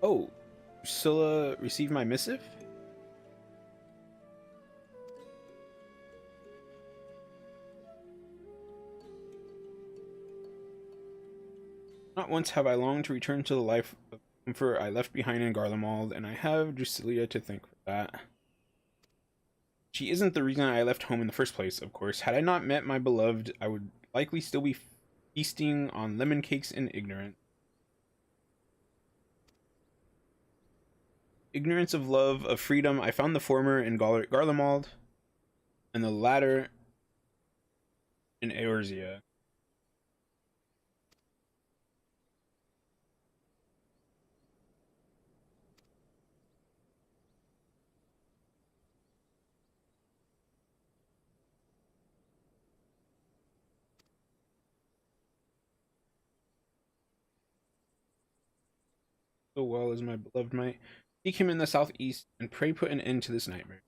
Oh, Priscilla received my missive? Not once have I longed to return to the life of comfort I left behind in Garlemald, and I have Drusilla to thank for that. She isn't the reason I left home in the first place, of course. Had I not met my beloved, I would likely still be feasting on lemon cakes and ignorance. Ignorance of love, of freedom, I found the former in Garlemald, and the latter in Eorzea. So well as my beloved might. Seek him in the southeast, and pray put an end to this nightmare.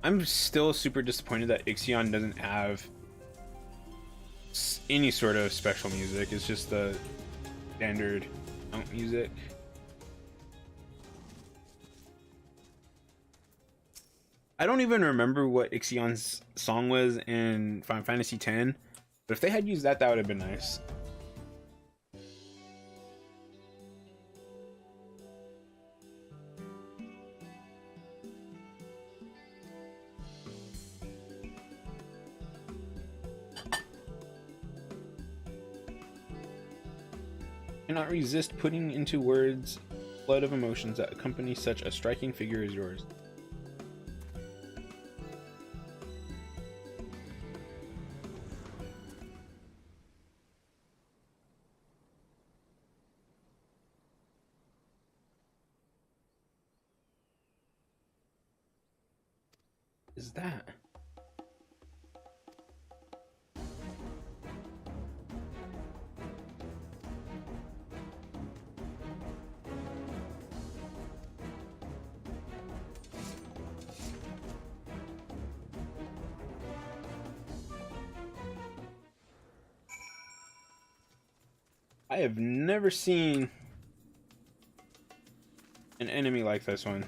I'm still super disappointed that Ixion doesn't have any sort of special music. It's just the standard mount music. I don't even remember what Ixion's song was in Final Fantasy X. But if they had used that, that would have been nice. Cannot resist putting into words the flood of emotions that accompany such a striking figure as yours. Is that? I have never seen an enemy like this one.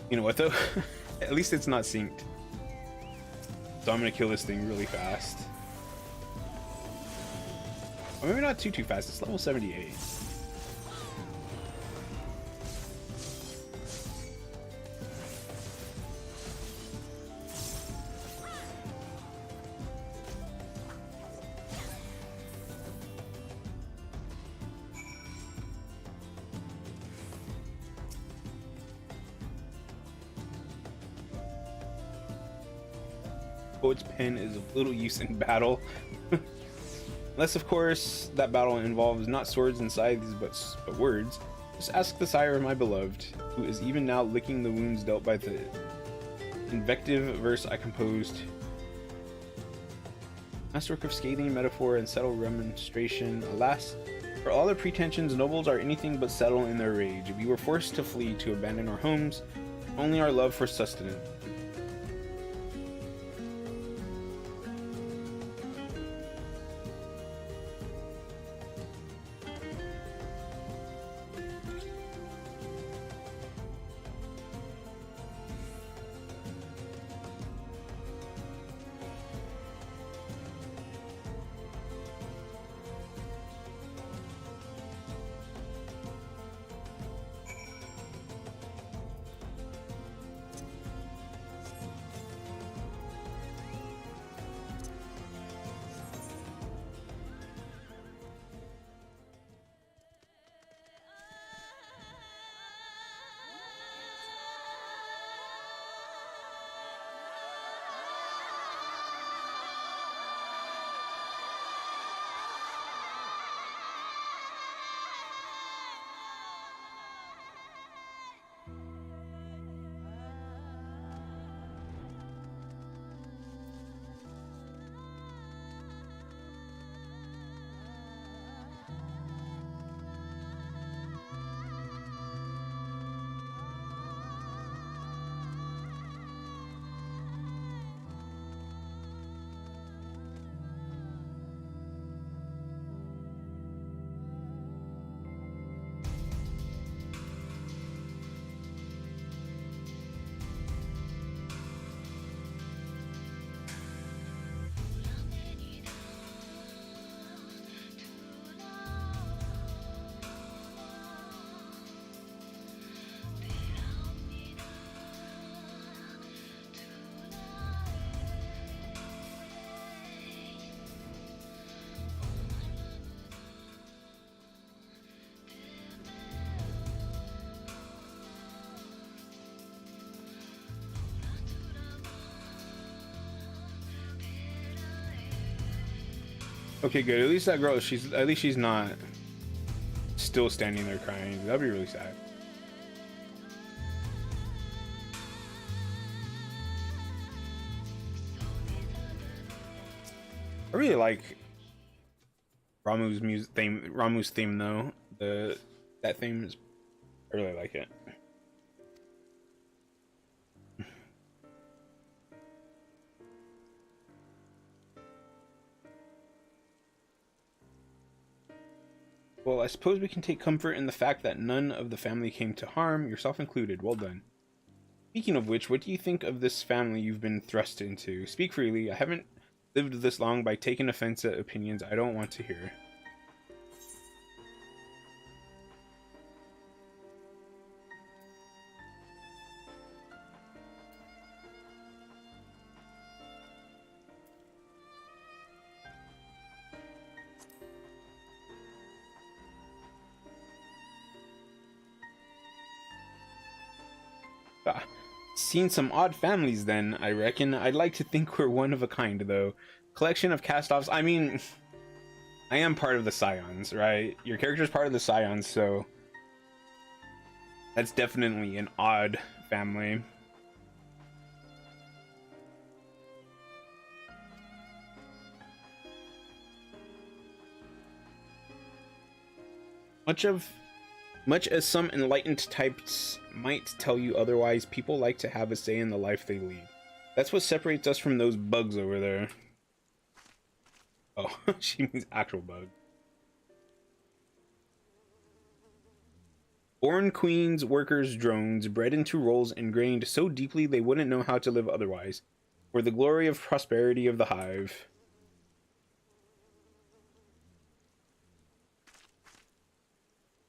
You know what though? At least it's not synced. So I'm gonna kill this thing really fast. Or maybe not too fast. It's level 78. Poet's pen is of little use in battle. Unless, of course, that battle involves not swords and scythes, but words. Just ask the sire of my beloved, who is even now licking the wounds dealt by the invective verse I composed. Masterwork of scathing metaphor and subtle remonstration. Alas, for all their pretensions, nobles are anything but subtle in their rage. We were forced to flee, to abandon our homes, only our love for sustenance. Okay, good. At least that girl, she's not still standing there crying. That'd be really sad. I really like Ramu's theme though. That theme is, I really like it. Well, I suppose we can take comfort in the fact that none of the family came to harm, yourself included. Well done. Speaking of which, what do you think of this family you've been thrust into? Speak freely. I haven't lived this long by taking offense at opinions I don't want to hear. Ah, seen some odd families then, I reckon. I'd like to think we're one of a kind, though. Collection of cast-offs. I mean, I am part of the Scions, right? Your character's part of the Scions, so that's definitely an odd family. Much as some enlightened types might tell you otherwise, people like to have a say in the life they lead. That's what separates us from those bugs over there. Oh, she means actual bug. Born queens, workers, drones, bred into roles ingrained so deeply they wouldn't know how to live otherwise. For the glory of prosperity of the hive.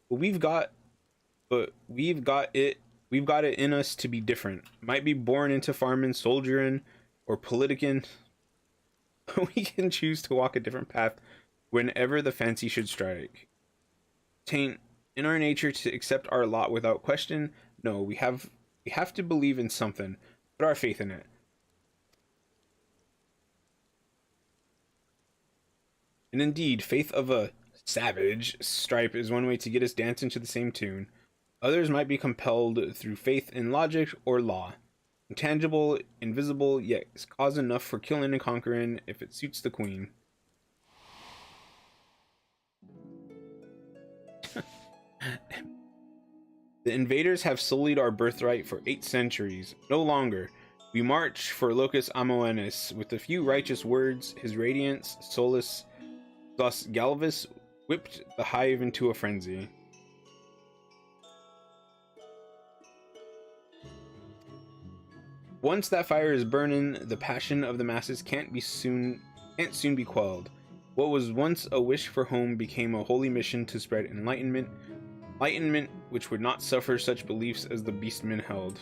We've got it in us to be different. Might be born into farming, soldiering, or politicking. We can choose to walk a different path whenever the fancy should strike. Tain't in our nature to accept our lot without question. No, we have to believe in something, put our faith in it. And indeed, faith of a savage stripe is one way to get us dancing to the same tune. Others might be compelled through faith in logic or law. Intangible, invisible, yet is cause enough for killing and conquering if it suits the queen. The invaders have sullied our birthright for 8 centuries. No longer. We march for Locus Amoenus. With a few righteous words, his radiance, Solus Thus Galvus whipped the hive into a frenzy. Once that fire is burning, the passion of the masses can't soon be quelled. What was once a wish for home became a holy mission to spread enlightenment which would not suffer such beliefs as the beastmen held.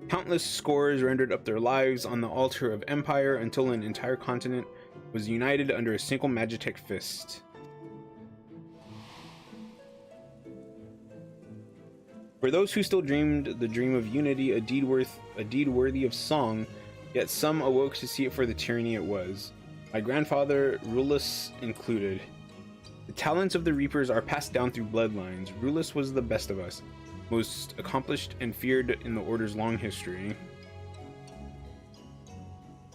Countless scores rendered up their lives on the altar of empire until an entire continent was united under a single magitek fist. For those who still dreamed the dream of unity, a deed worthy of song, yet some awoke to see it for the tyranny it was. My grandfather, Rulus, included. The talents of the Reapers are passed down through bloodlines. Rulus was the best of us, most accomplished and feared in the Order's long history.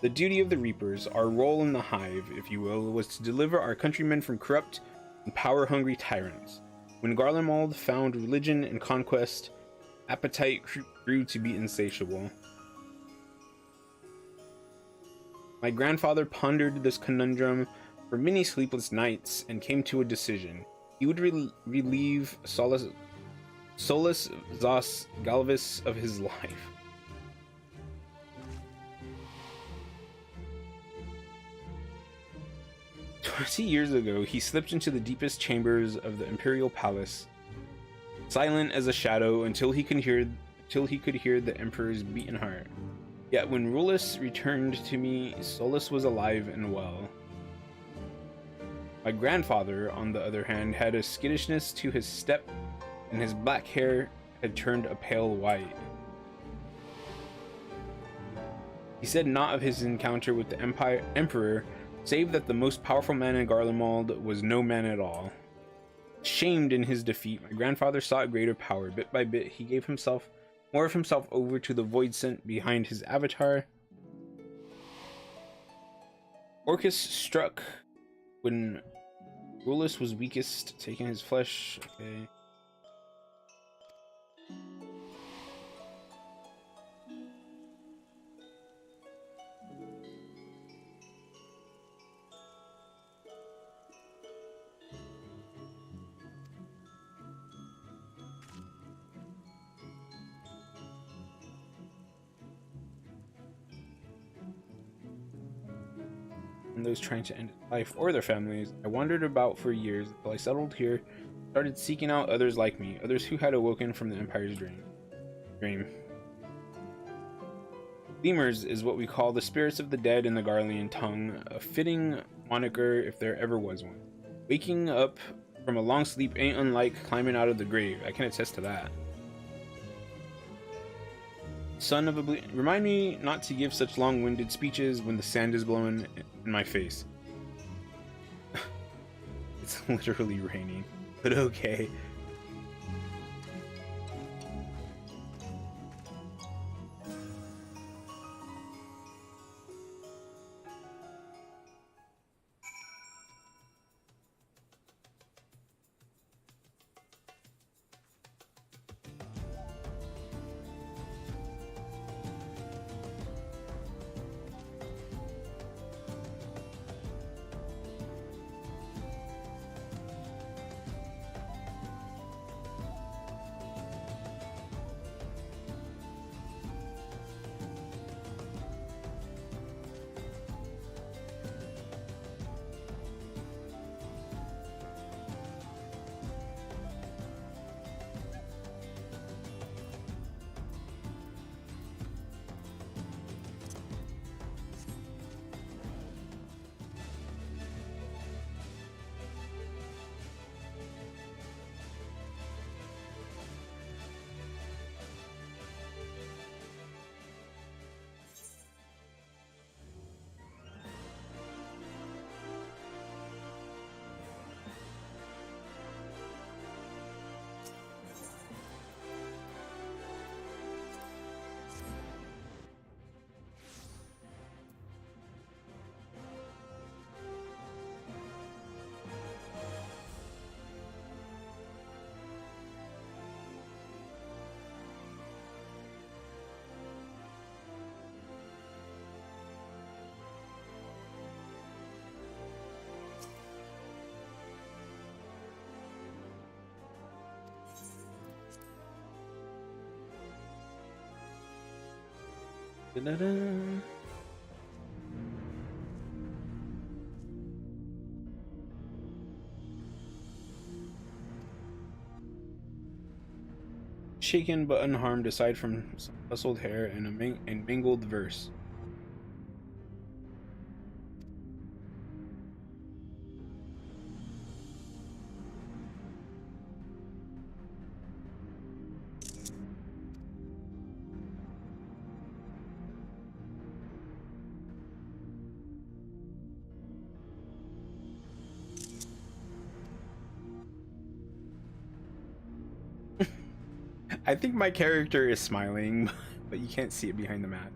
The duty of the Reapers, our role in the Hive, if you will, was to deliver our countrymen from corrupt and power-hungry tyrants. When Garlemald found religion and conquest, appetite grew to be insatiable. My grandfather pondered this conundrum for many sleepless nights and came to a decision. He would relieve Solus Zos Galvus of his life. Years ago, he slipped into the deepest chambers of the Imperial Palace, silent as a shadow until he could hear the Emperor's beating heart. Yet when Rulus returned to me, Solus was alive and well. My grandfather, on the other hand, had a skittishness to his step, and his black hair had turned a pale white. He said naught of his encounter with the Emperor, save that the most powerful man in Garlemald was no man at all. Shamed in his defeat, my grandfather sought greater power. Bit by bit, he gave more of himself over to the void scent behind his avatar. Orcus struck when Rulus was weakest, taking his flesh. Okay. Those trying to end life or their families. I wandered about for years until I settled here, started seeking out others like me, others who had awoken from the Empire's dream. Lemurs is what we call the spirits of the dead in the Garlean tongue, a fitting moniker if there ever was one. Waking up from a long sleep ain't unlike climbing out of the grave. I can attest to that. Son of a remind me not to give such long-winded speeches when the sand is blowing in my face. It's literally raining, but okay. Da-da-da. Shaken but unharmed aside from some tousled hair and a mangled verse. I think my character is smiling, but you can't see it behind the mask.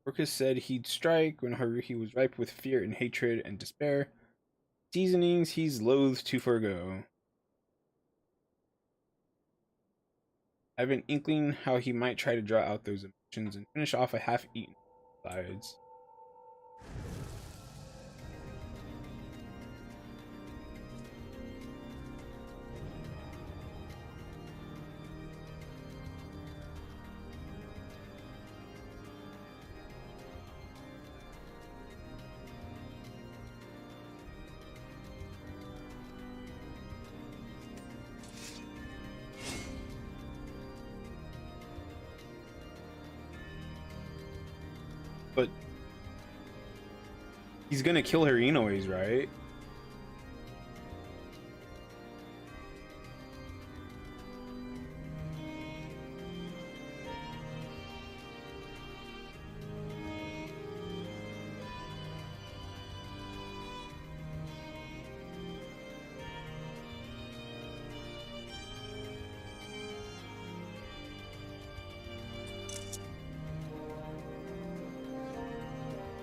Orcus said he'd strike when he was ripe with fear and hatred and despair. Seasonings he's loath to forgo. I have an inkling how he might try to draw out those emotions and finish off a half-eaten sides. But he's gonna kill her anyways, right?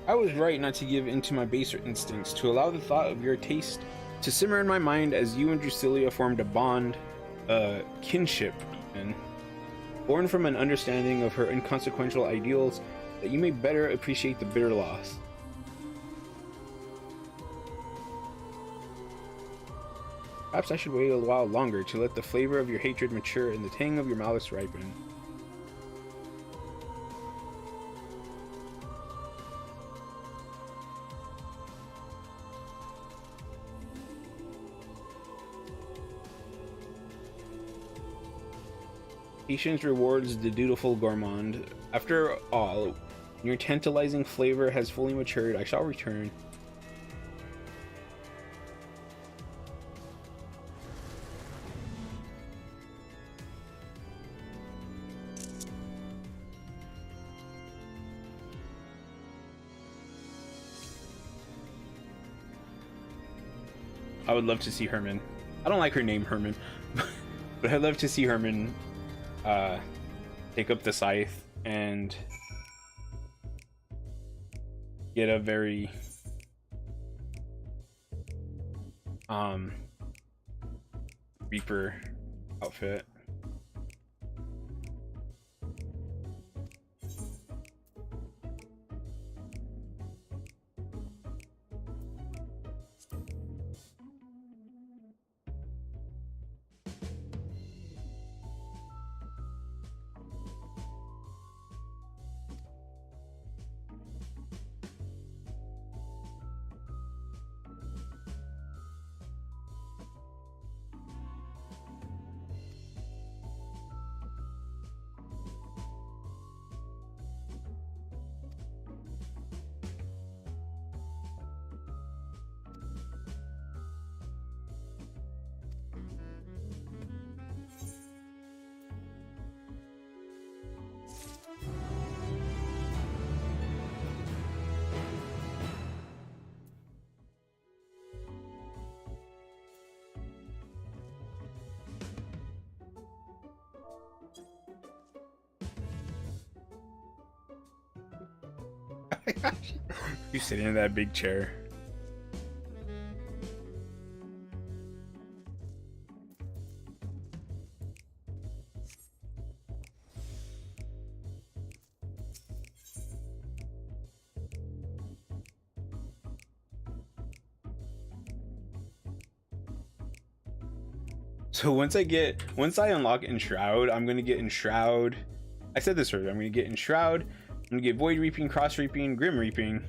I was right not to give in to my baser instincts, to allow the thought of your taste to simmer in my mind as you and Drusilla formed a bond, kinship, and born from an understanding of her inconsequential ideals, that you may better appreciate the bitter loss. Perhaps I should wait a while longer to let the flavor of your hatred mature and the tang of your malice ripen. Patience rewards the dutiful gourmand. After all, when your tantalizing flavor has fully matured, I shall return. I would love to see Herman. I don't like her name, Herman, but I'd love to see Herman take up the scythe and get a very Reaper outfit. You sitting in that big chair. So once I unlock Enshroud, I'm gonna get Enshroud. I said this earlier. I'm gonna get Enshroud. I'm gonna get Void Reaping, Cross Reaping, Grim Reaping.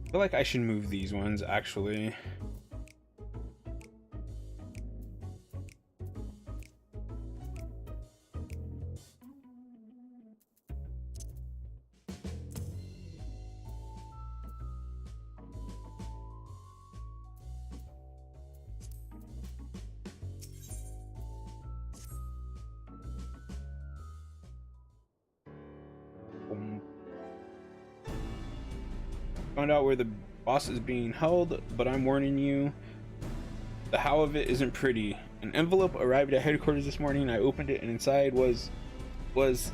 I feel like I should move these ones actually. Found out where the boss is being held, but I'm warning you, the how of it isn't pretty. An envelope arrived at headquarters this morning. I opened it and inside was Dusk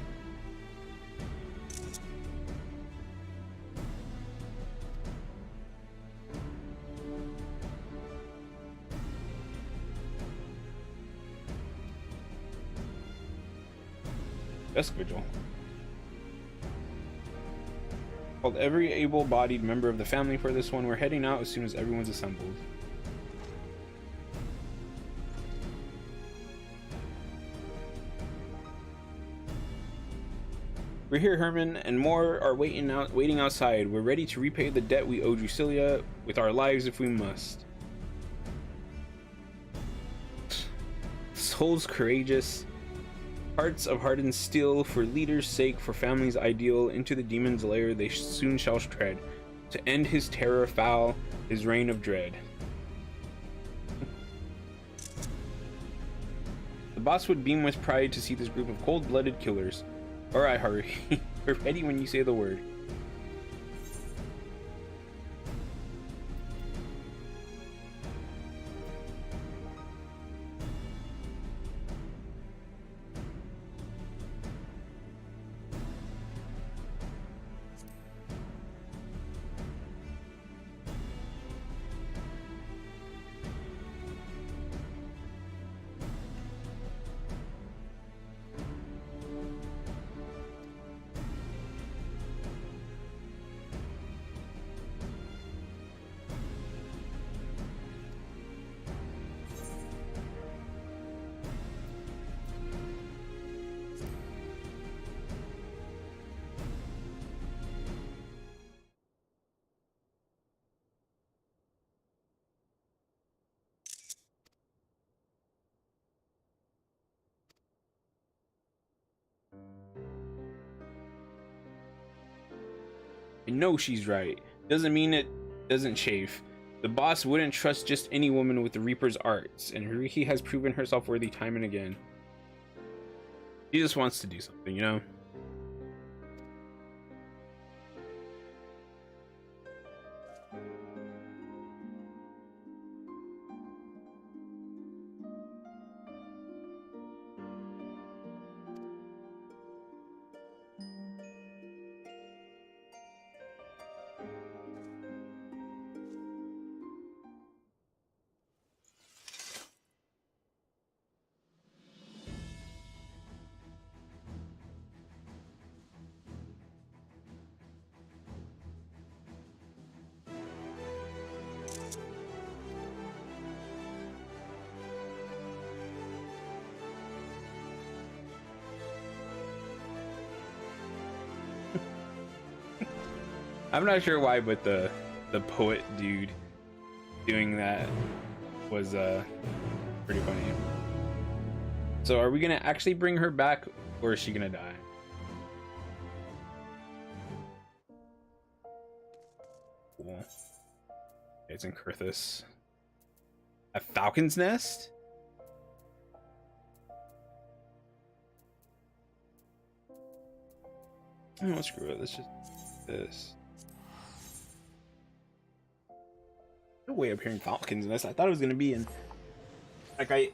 Vigil. Called every able-bodied member of the family for this one. We're heading out as soon as everyone's assembled. We're here, Herman, and more are waiting outside. We're ready to repay the debt we owe Drusilla with our lives if we must. So souls courageous, hearts of hardened steel, for leaders' sake, for family's ideal, into the demon's lair they soon shall tread, to end his terror foul, his reign of dread. The boss would beam with pride to see this group of cold-blooded killers. Alright, Haru, we're ready when you say the word. I know she's right. Doesn't mean it doesn't chafe. The boss wouldn't trust just any woman with the Reaper's arts, and Haruhi has proven herself worthy time and again. She just wants to do something, you know? I'm not sure why, but the poet dude doing that was pretty funny. So are we gonna actually bring her back, or is she gonna die? Cool. It's in Kurthus. A falcon's nest? Oh, screw it. Let's just do this. No way up here in Falcon's Nest. I thought it was gonna be in, like,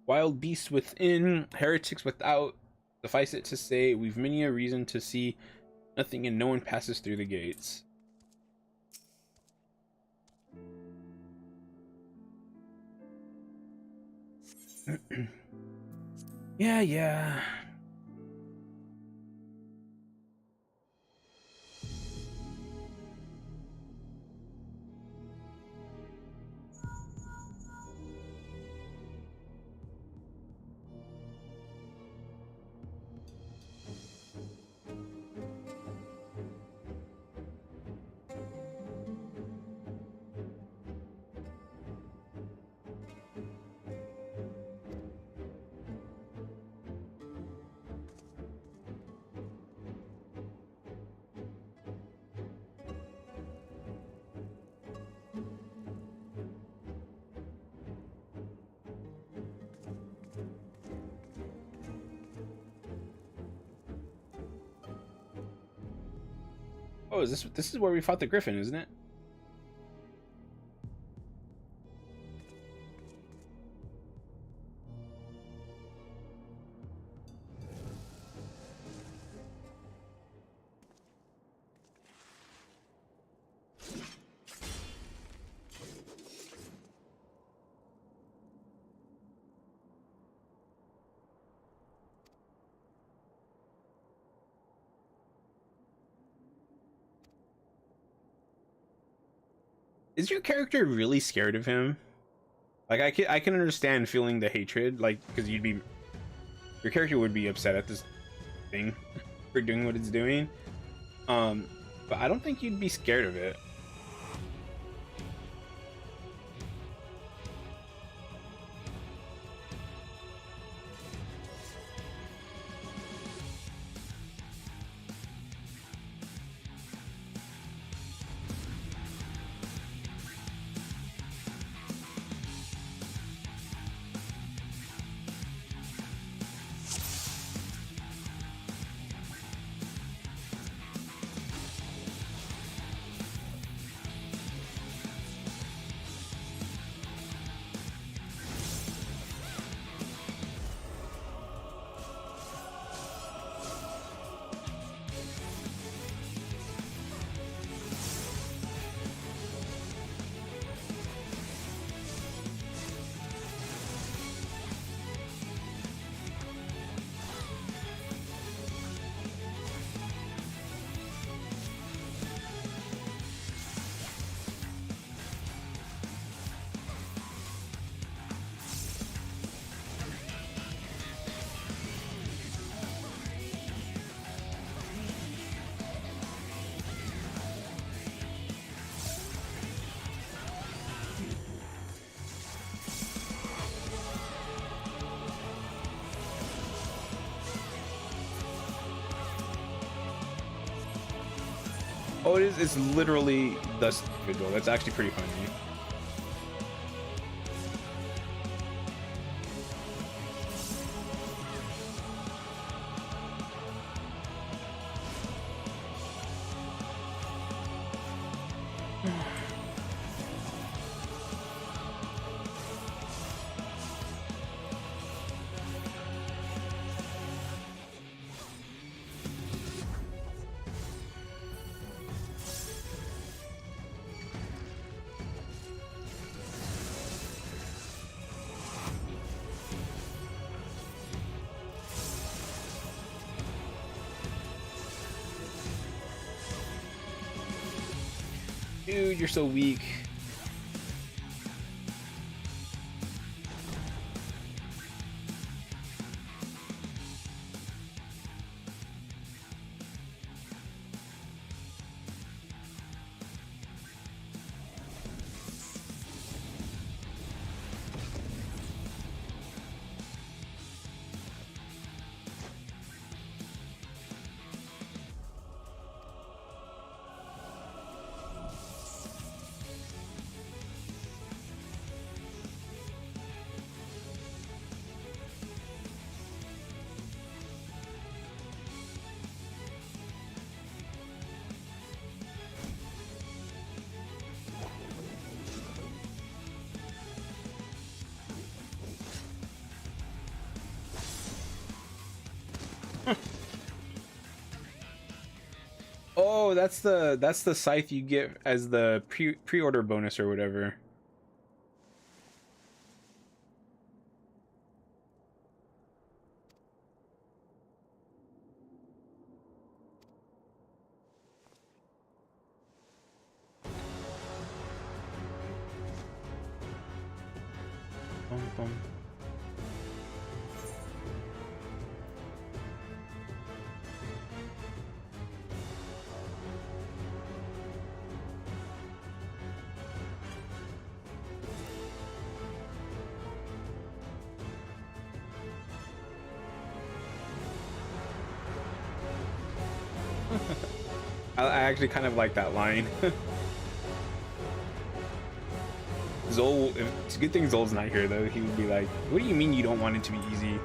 wild beasts within, heretics without. Suffice it to say, we've many a reason to see nothing, and no one passes through the gates. Yeah. Oh, this is where we fought the Griffin, isn't it? Is your character really scared of him? Like I can understand feeling the hatred, like because your character would be upset at this thing for doing what it's doing. But I don't think you'd be scared of it. Oh, it is. It's literally the individual. That's actually pretty funny. Dude, you're so weak. Oh, that's the scythe you get as the pre-order bonus or whatever. Bum, bum. I actually kind of like that line. Zol, it's a good thing Zol's not here though. He would be like, "What do you mean you don't want it to be easy?"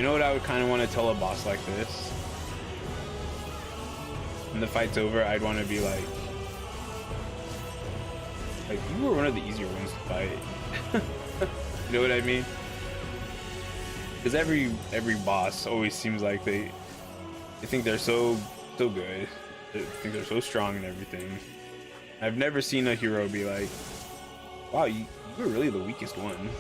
You know what I would kind of want to tell a boss like this? When the fight's over, I'd want to be like, you were one of the easier ones to fight. You know what I mean? Because every boss always seems like they think they're so good. They think they're so strong and everything. I've never seen a hero be like, wow, you were really the weakest one.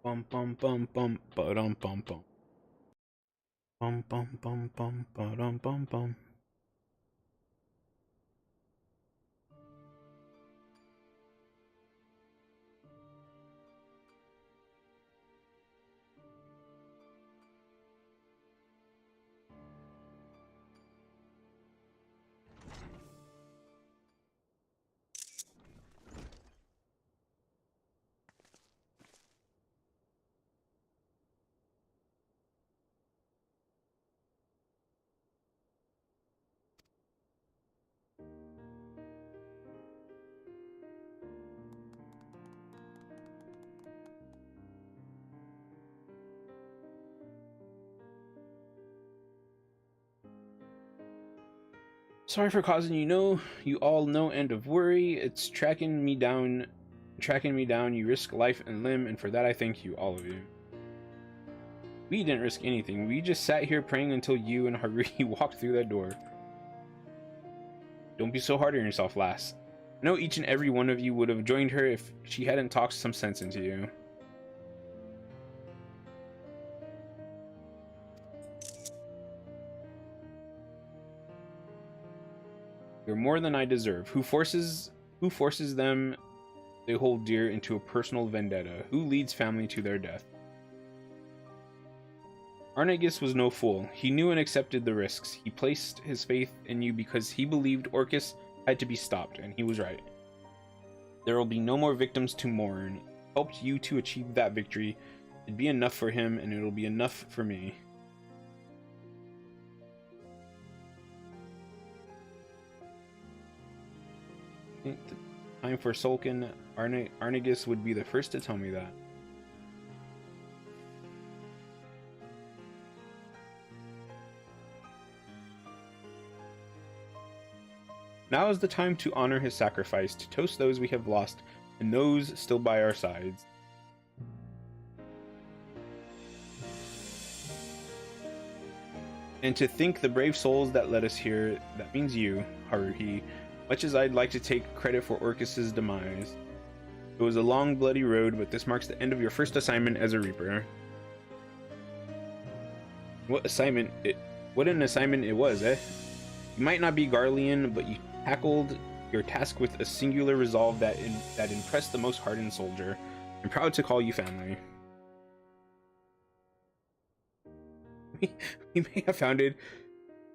Bum bum bum bum ba-dum bum bum. Bum bum bum bum ba-dum bum bum. Sorry for causing you all no end of worry. It's tracking me down. You risk life and limb, and for that I thank you, all of you. We didn't risk anything. We just sat here praying until you and Haruhi walked through that door. Don't be so hard on yourself, lass. I know each and every one of you would have joined her if she hadn't talked some sense into you. You're more than I deserve. Who forces them they hold dear into a personal vendetta? Who leads family to their death? Arnegus was no fool. He knew and accepted the risks. He placed his faith in you because he believed Orcus had to be stopped, and he was right. There will be no more victims to mourn. He helped you to achieve that victory. It'd be enough for him, and it'll be enough for me. I think the time for Sulkin, Arnegus would be the first to tell me that. Now is the time to honor his sacrifice, to toast those we have lost, and those still by our sides. And to thank the brave souls that led us here, that means you, Haruhi, much as I'd like to take credit for Orcus's demise. It was a long, bloody road, but this marks the end of your first assignment as a Reaper. What assignment What an assignment it was, eh? You might not be Garlean, but you tackled your task with a singular resolve that impressed the most hardened soldier. I'm proud to call you family. We may have founded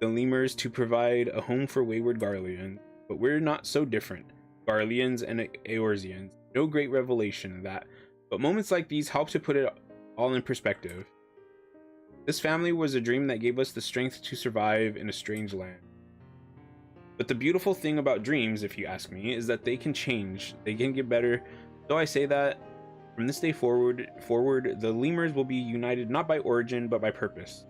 the Lemurs to provide a home for wayward Garleans, but we're not so different. Garleans and Eorzeans. No great revelation that, but moments like these help to put it all in perspective. This family was a dream that gave us the strength to survive in a strange land. But the beautiful thing about dreams, if you ask me, is that they can change. They can get better. So I say that from this day forward, the Lemurs will be united not by origin, but by purpose.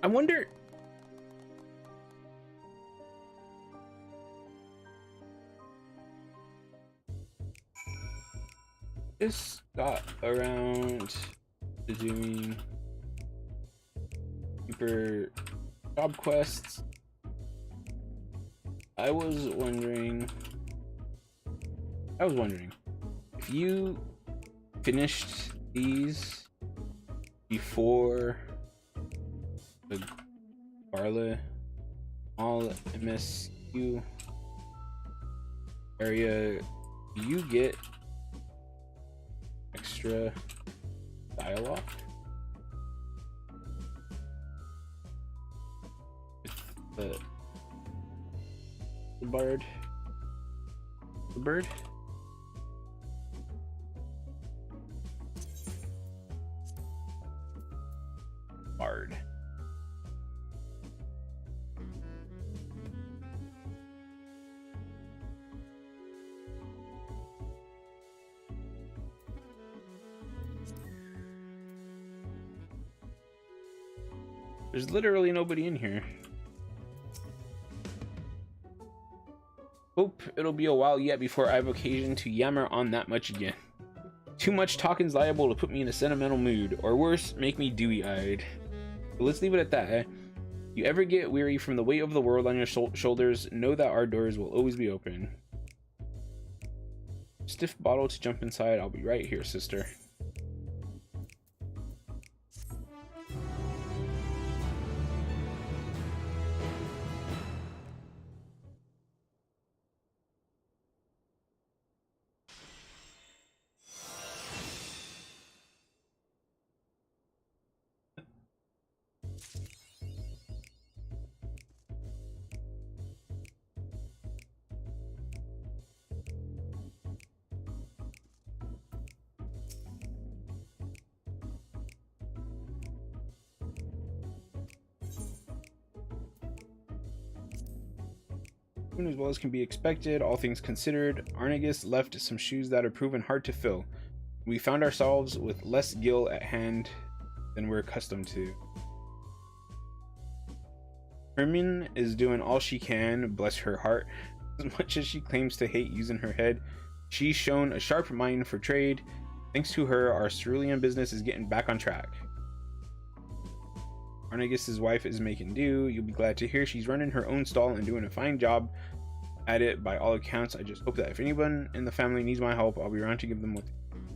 I wonder. This got around to doing super job quests. I was wondering if you finished these before the Barla all MSU area, do you get extra dialogue with the bird? The bird? Bard. There's literally nobody in here. Hope it'll be a while yet before I have occasion to yammer on that much again. Too much talking's liable to put me in a sentimental mood, or worse, make me dewy-eyed. But let's leave it at that, eh? You ever get weary from the weight of the world on your shoulders, know that our doors will always be open. Stiff bottle to jump inside. I'll be right here, sister. As well as can be expected, all things considered, Arnegus left some shoes that are proven hard to fill. We found ourselves with less gil at hand than we're accustomed to. Hermin is doing all she can, bless her heart. As much as she claims to hate using her head, she's shown a sharp mind for trade. Thanks to her, our cerulean business is getting back on track. Arnegus's wife is making do. You'll be glad to hear she's running her own stall and doing a fine job at it by all accounts. I just hope that if anyone in the family needs my help, I'll be around to give them what they need.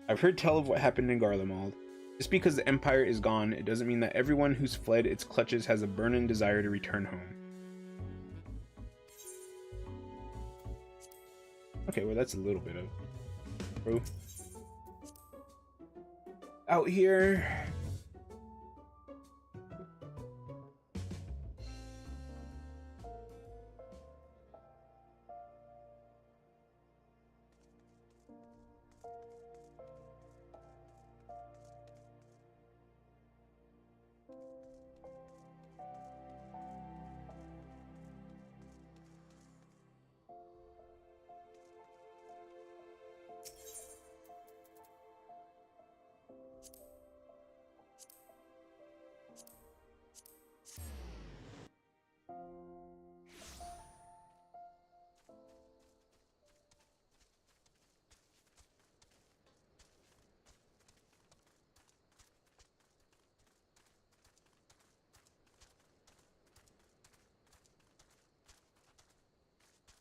I've heard tell of what happened in Garlemald. Just because the Empire is gone, it doesn't mean that everyone who's fled its clutches has a burning desire to return home. Okay, well that's a little bit of bro. Out here.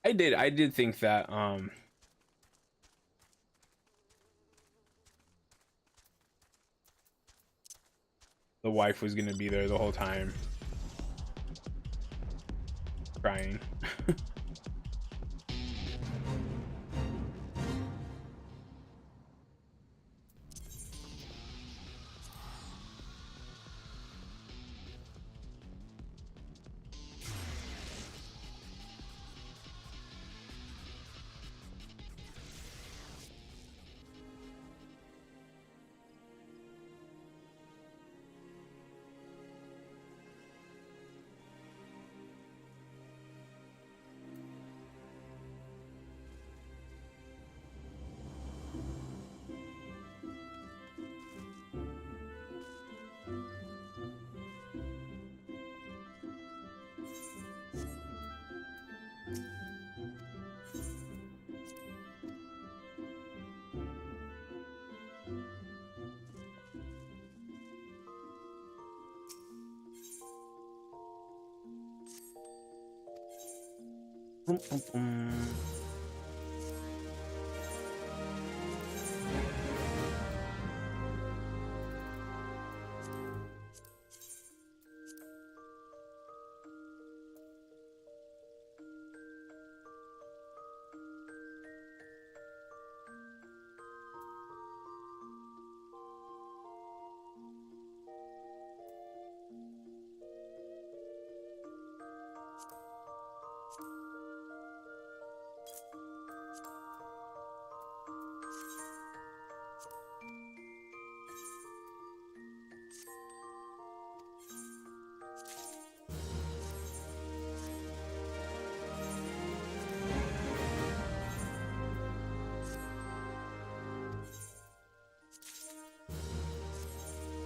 I did think that the wife was gonna be there the whole time crying.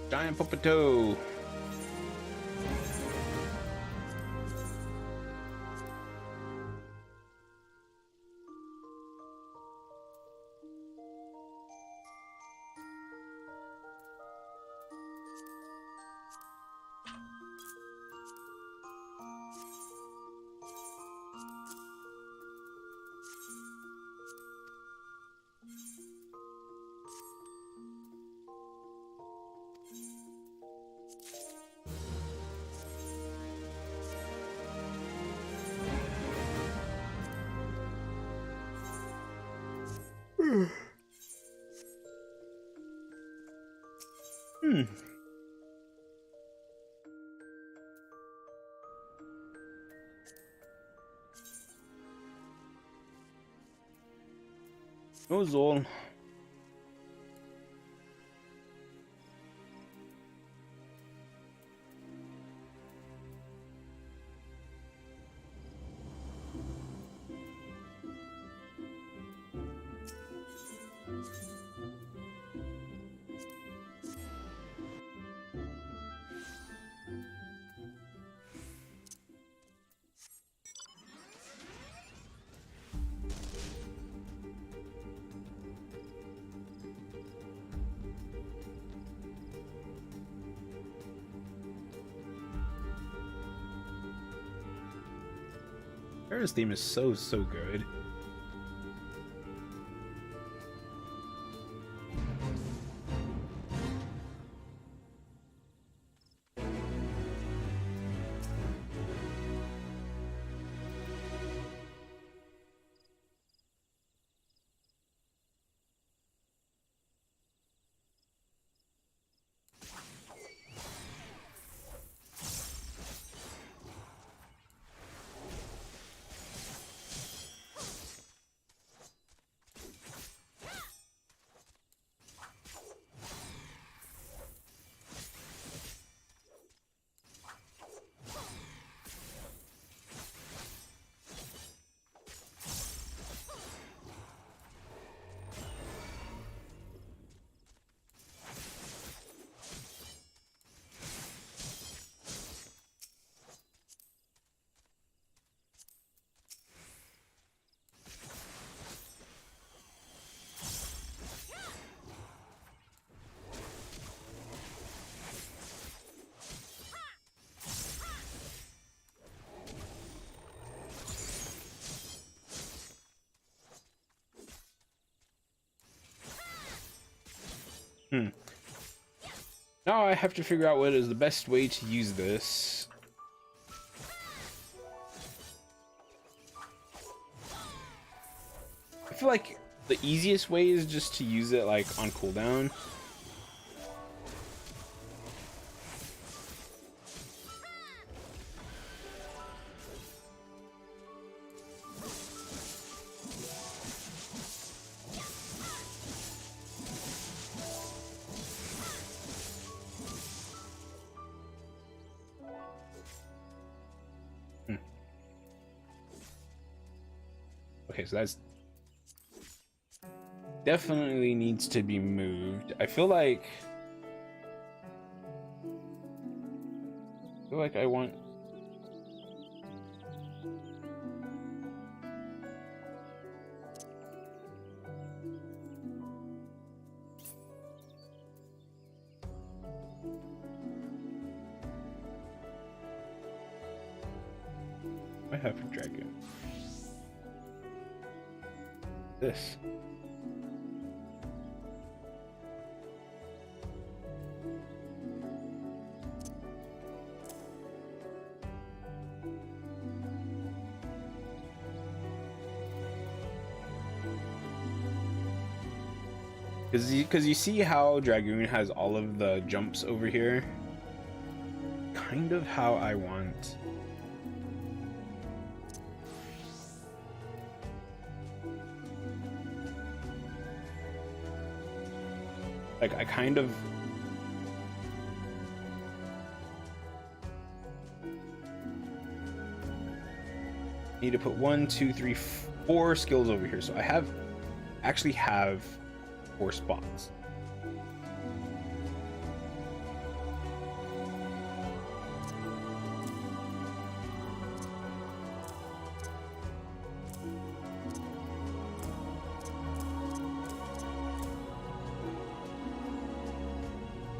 Giant Popato. Hmm. That was all. Paris theme is so good. Now I have to figure out what is the best way to use this. I feel like the easiest way is just to use it like on cooldown. Okay, so that's definitely needs to be moved. I feel like I want I have a dragon. This. Because you see how Dragoon has all of the jumps over here? Kind of how I want. Like, I kind of need to put 1, 2, 3, 4 skills over here. So I actually have 4 spots.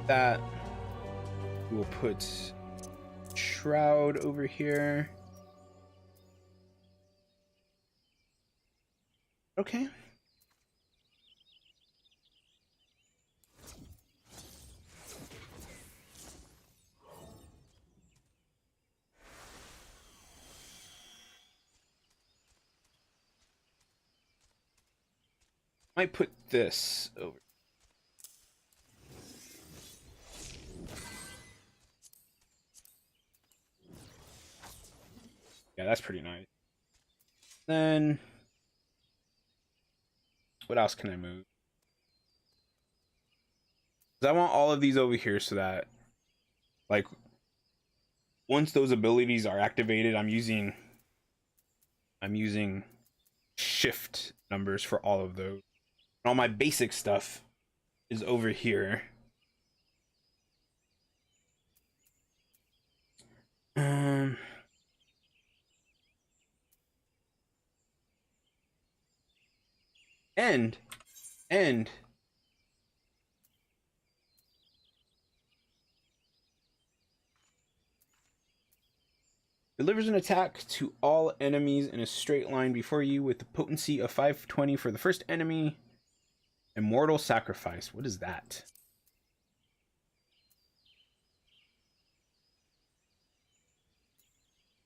That we'll put Shroud over here. Okay. Might put this over. Yeah, that's pretty nice. Then what else can I move? 'Cause I want all of these over here so that, like, once those abilities are activated, I'm using shift numbers for all of those. And all my basic stuff is over here. And delivers an attack to all enemies in a straight line before you with the potency of 520 for the first enemy. Immortal Sacrifice. What is that?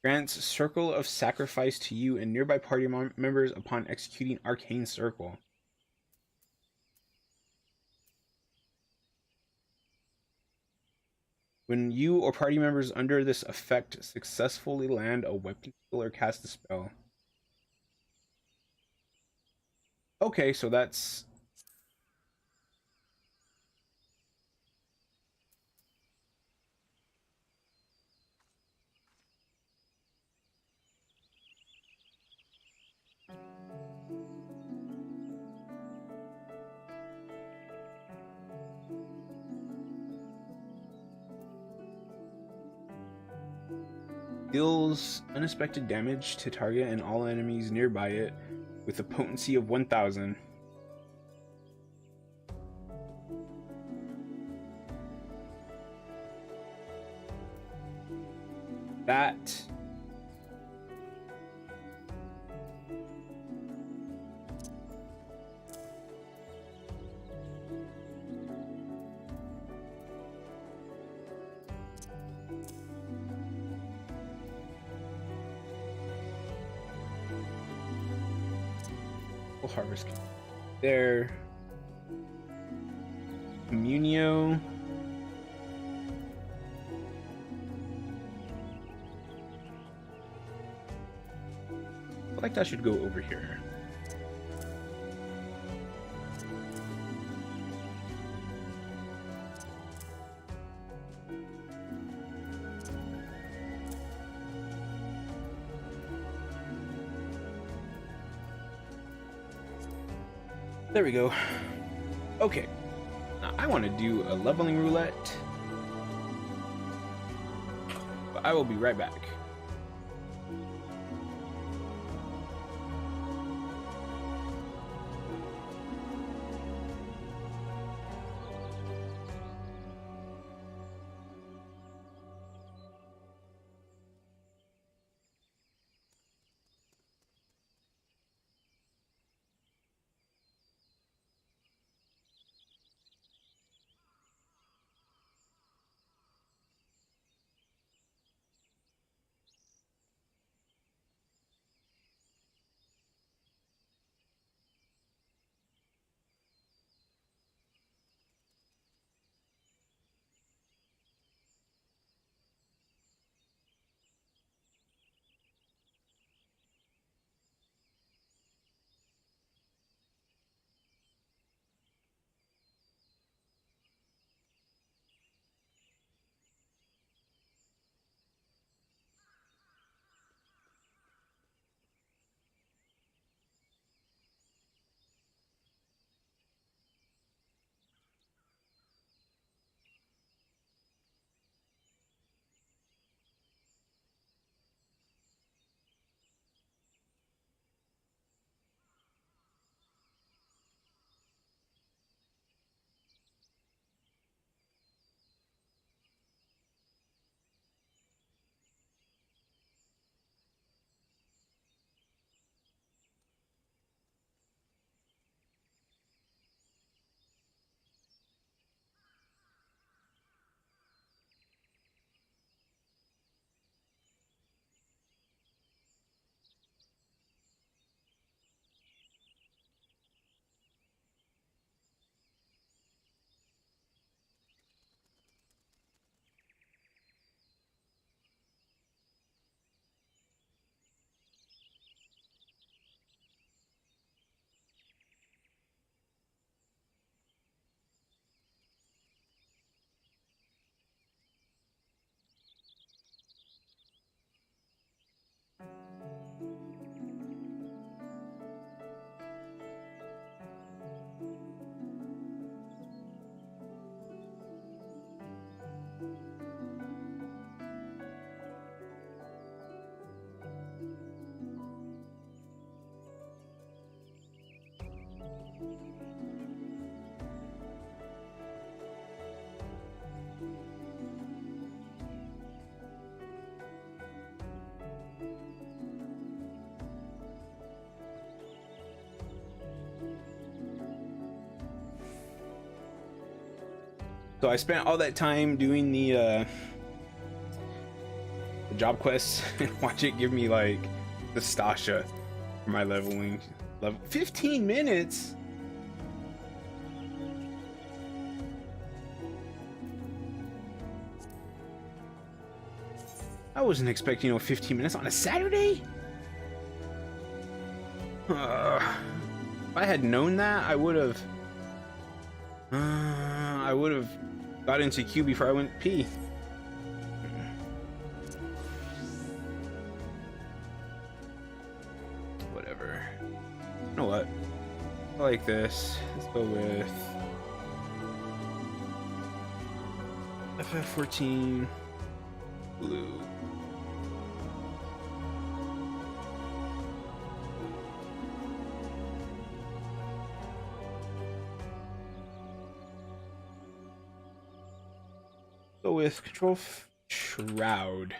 Grants Circle of Sacrifice to you and nearby party members upon executing Arcane Circle. When you or party members under this effect successfully land a weapon skill or cast a spell. Okay, so that's... deals unexpected damage to target and all enemies nearby it with a potency of 1000. That harvest there. Communio. I feel like that should go over here. There we go. Okay. Now I want to do a leveling roulette. But I will be right back. So I spent all that time doing the job quests and watch it give me like the Stasha for my leveling. Level 15 minutes. I wasn't expecting 15 minutes on a Saturday. If I had known that, I would have got into Q before I went pee. Whatever. You know what? I like this. Let's go with FF14 blue. Go with control Shroud.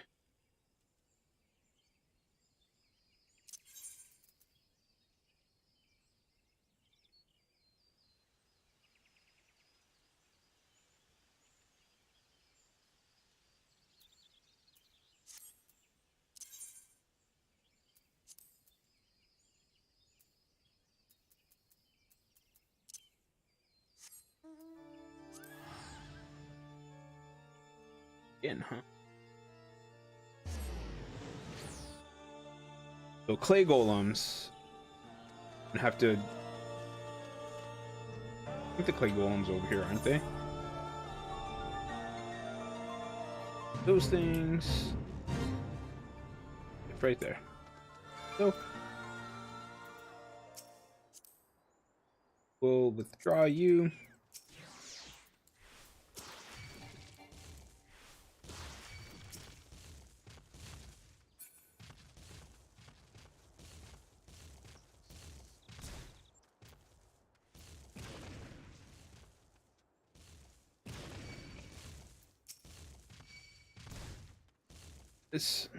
In, huh? So clay golems. I have to. I think the clay golems over here, aren't they? Those things. It's right there. So we'll withdraw you. This.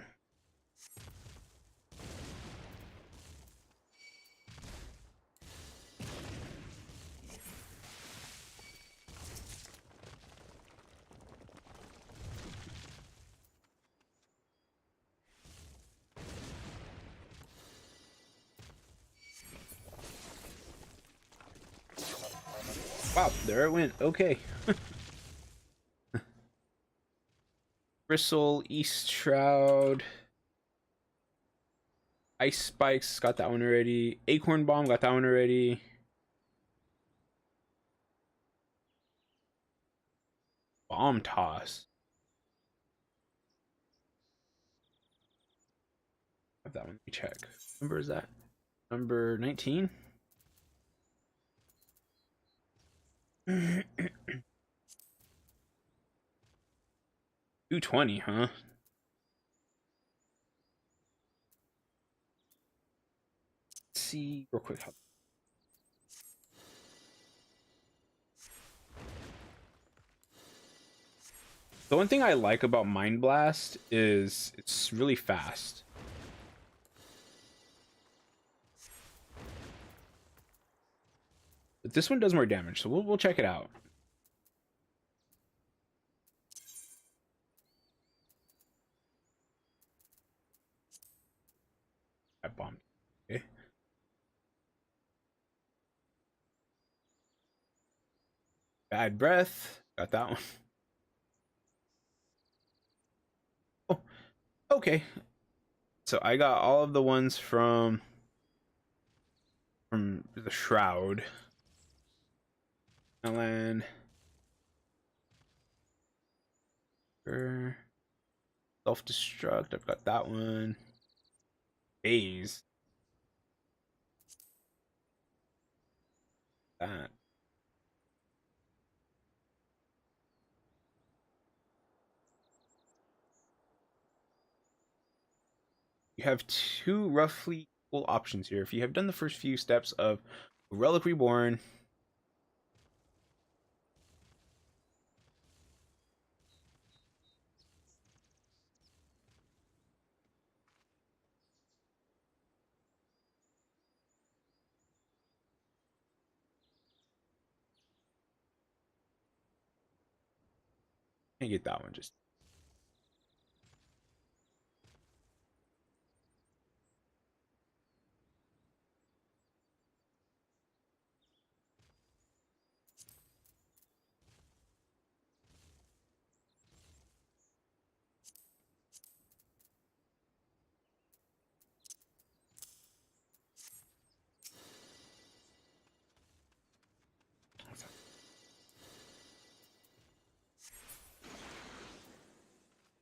Wow, there it went. Okay. Bristle, East Shroud. Ice Spikes, got that one already. Acorn Bomb, got that one already. Bomb Toss. Have that one. Let me check. What number is that? Number 19? 220, huh? Let's see real quick. The one thing I like about Mind Blast is it's really fast. But this one does more damage, so we'll check it out. That bomb. Okay. Bad Breath. Got that one. Oh, okay. So I got all of the ones from the Shroud. Alan. Self-destruct. I've got that one. Days. That. You have two roughly equal options here. If you have done the first few steps of Relic Reborn, I get that one just.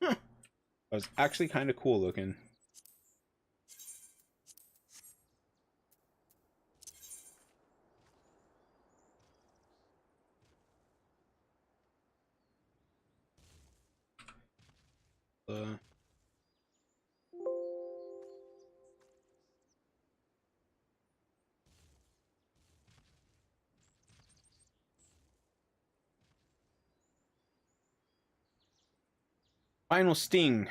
Huh. That was actually kind of cool looking. Uh, Final Sting.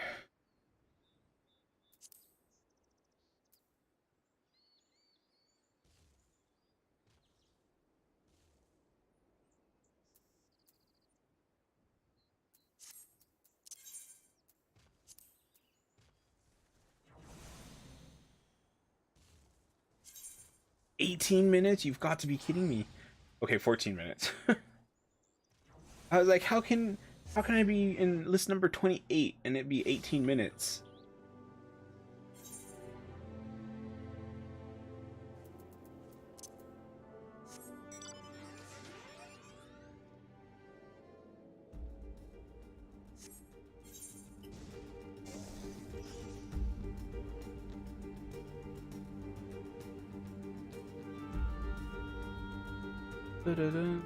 $18? You've got to be kidding me. Okay, 14 minutes. I was like, how can How can I be in list number 28 and it be 18 minutes? Da-da-da.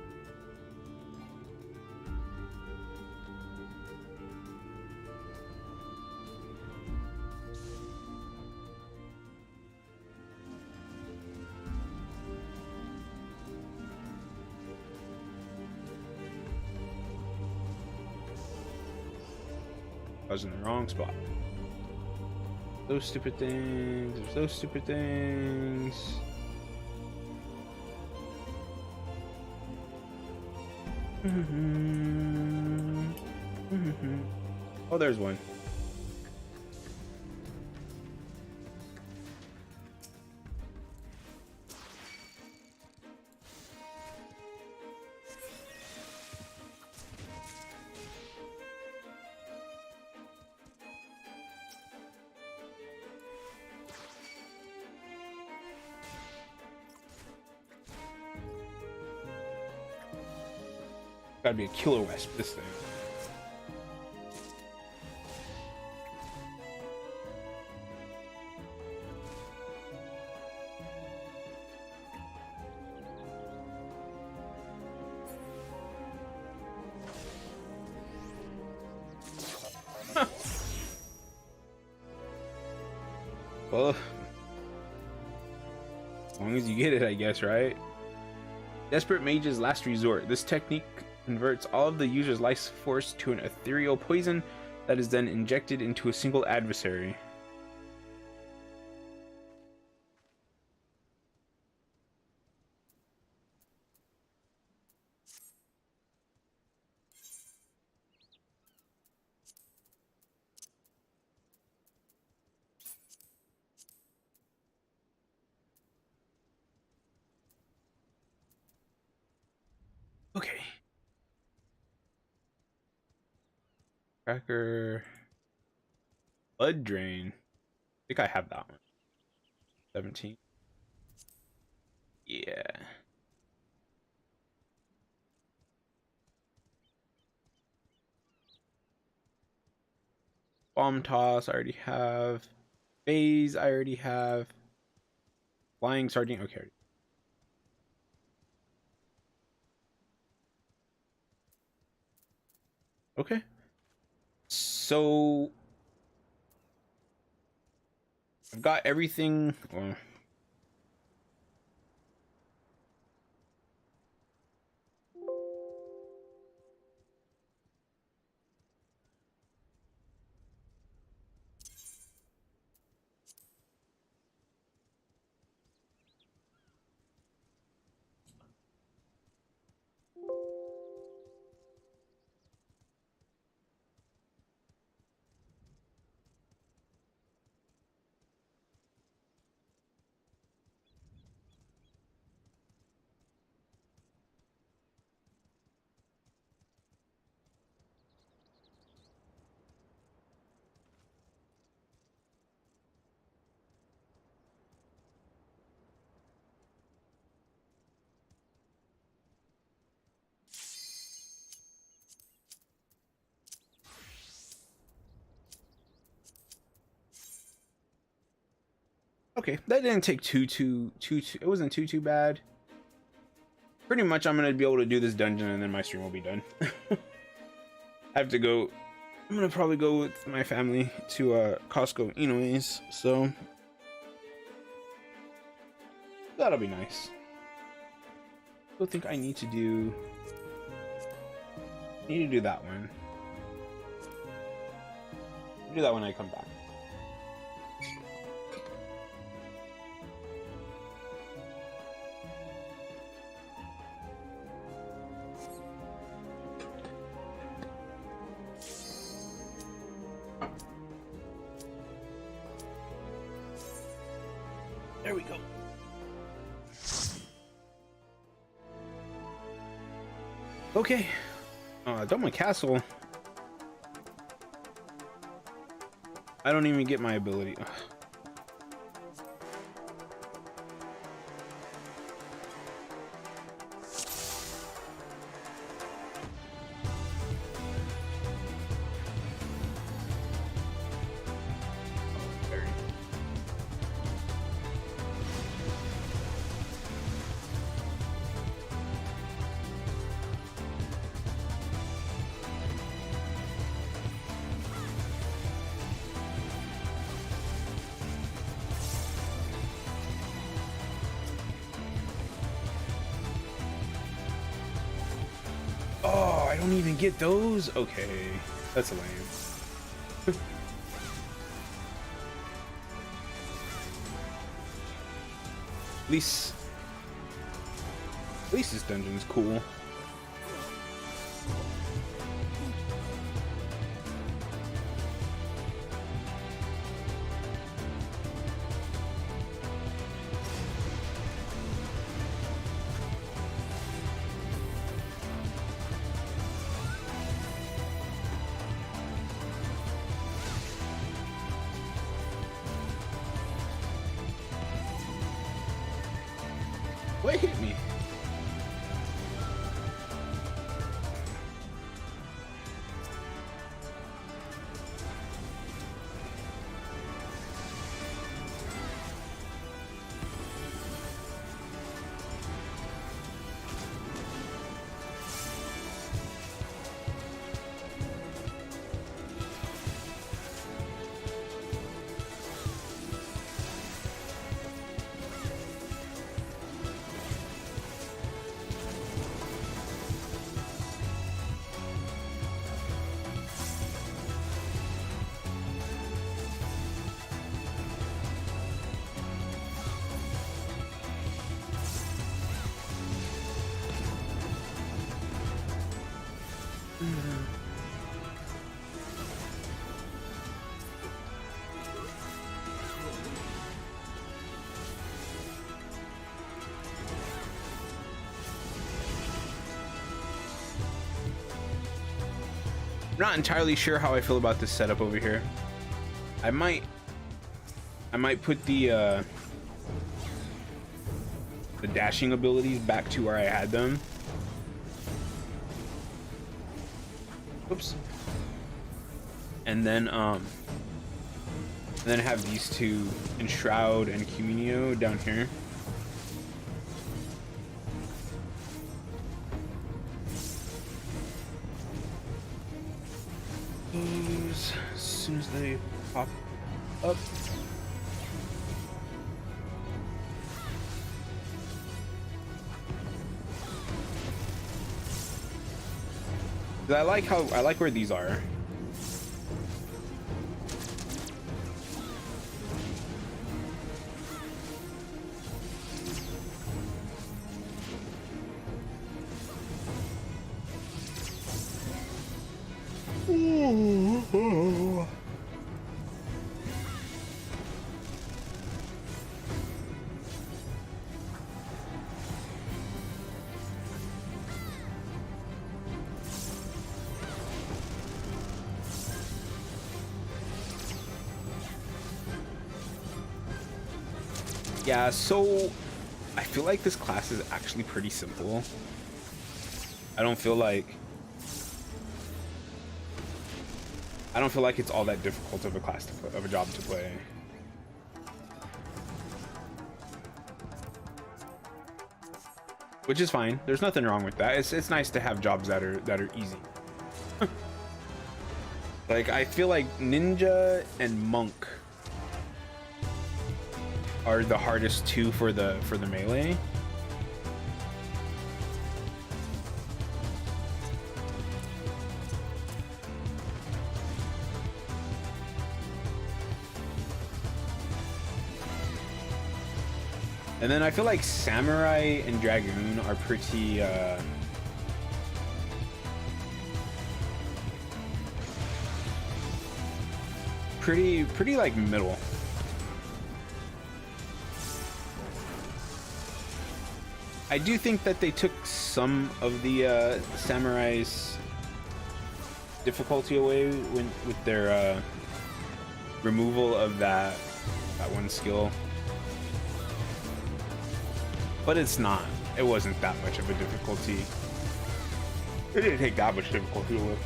I was in the wrong spot. Those stupid things. There's those stupid things. Oh, there's one. Gotta be a killer wisp, this thing. Huh. Well, as long as you get it, I guess, right? Desperate Mage's Last Resort. This technique converts all of the user's life force to an ethereal poison that is then injected into a single adversary. Okay. Cracker. Blood Drain. I think I have that one. 17. Yeah. Bomb Toss, I already have. Phase, I already have. Flying Sergeant, okay. Okay. So I've got everything. Well, okay, that didn't take too. It wasn't too bad. Pretty much, I'm gonna be able to do this dungeon, and then my stream will be done. I have to go. I'm gonna probably go with my family to Costco, anyways. So that'll be nice. I still think I need to do. That one. I'll do that when I come back. There we go. Okay. Done my castle. I don't even get my ability. Ugh. Oh, I don't even get those? Okay. That's lame. At least this dungeon's cool. What hit me? I'm not entirely sure how I feel about this setup over here. I might put the dashing abilities back to where I had them. Oops. And then have these two, Enshroud and Cuminio, down here. Those, as soon as they pop up. I like where these are. Yeah, so I feel like this class is actually pretty simple. I don't feel like it's all that difficult of a class to play, of a job to play. Which is fine. There's nothing wrong with that. It's nice to have jobs that are easy. Like, I feel like ninja and monk are the hardest two for the melee. And then I feel like samurai and dragoon are pretty pretty like middle. I do think that they took some of the samurai's difficulty away with their removal of that one skill. But it's not. It wasn't that much of a difficulty. It didn't take that much difficulty to lift.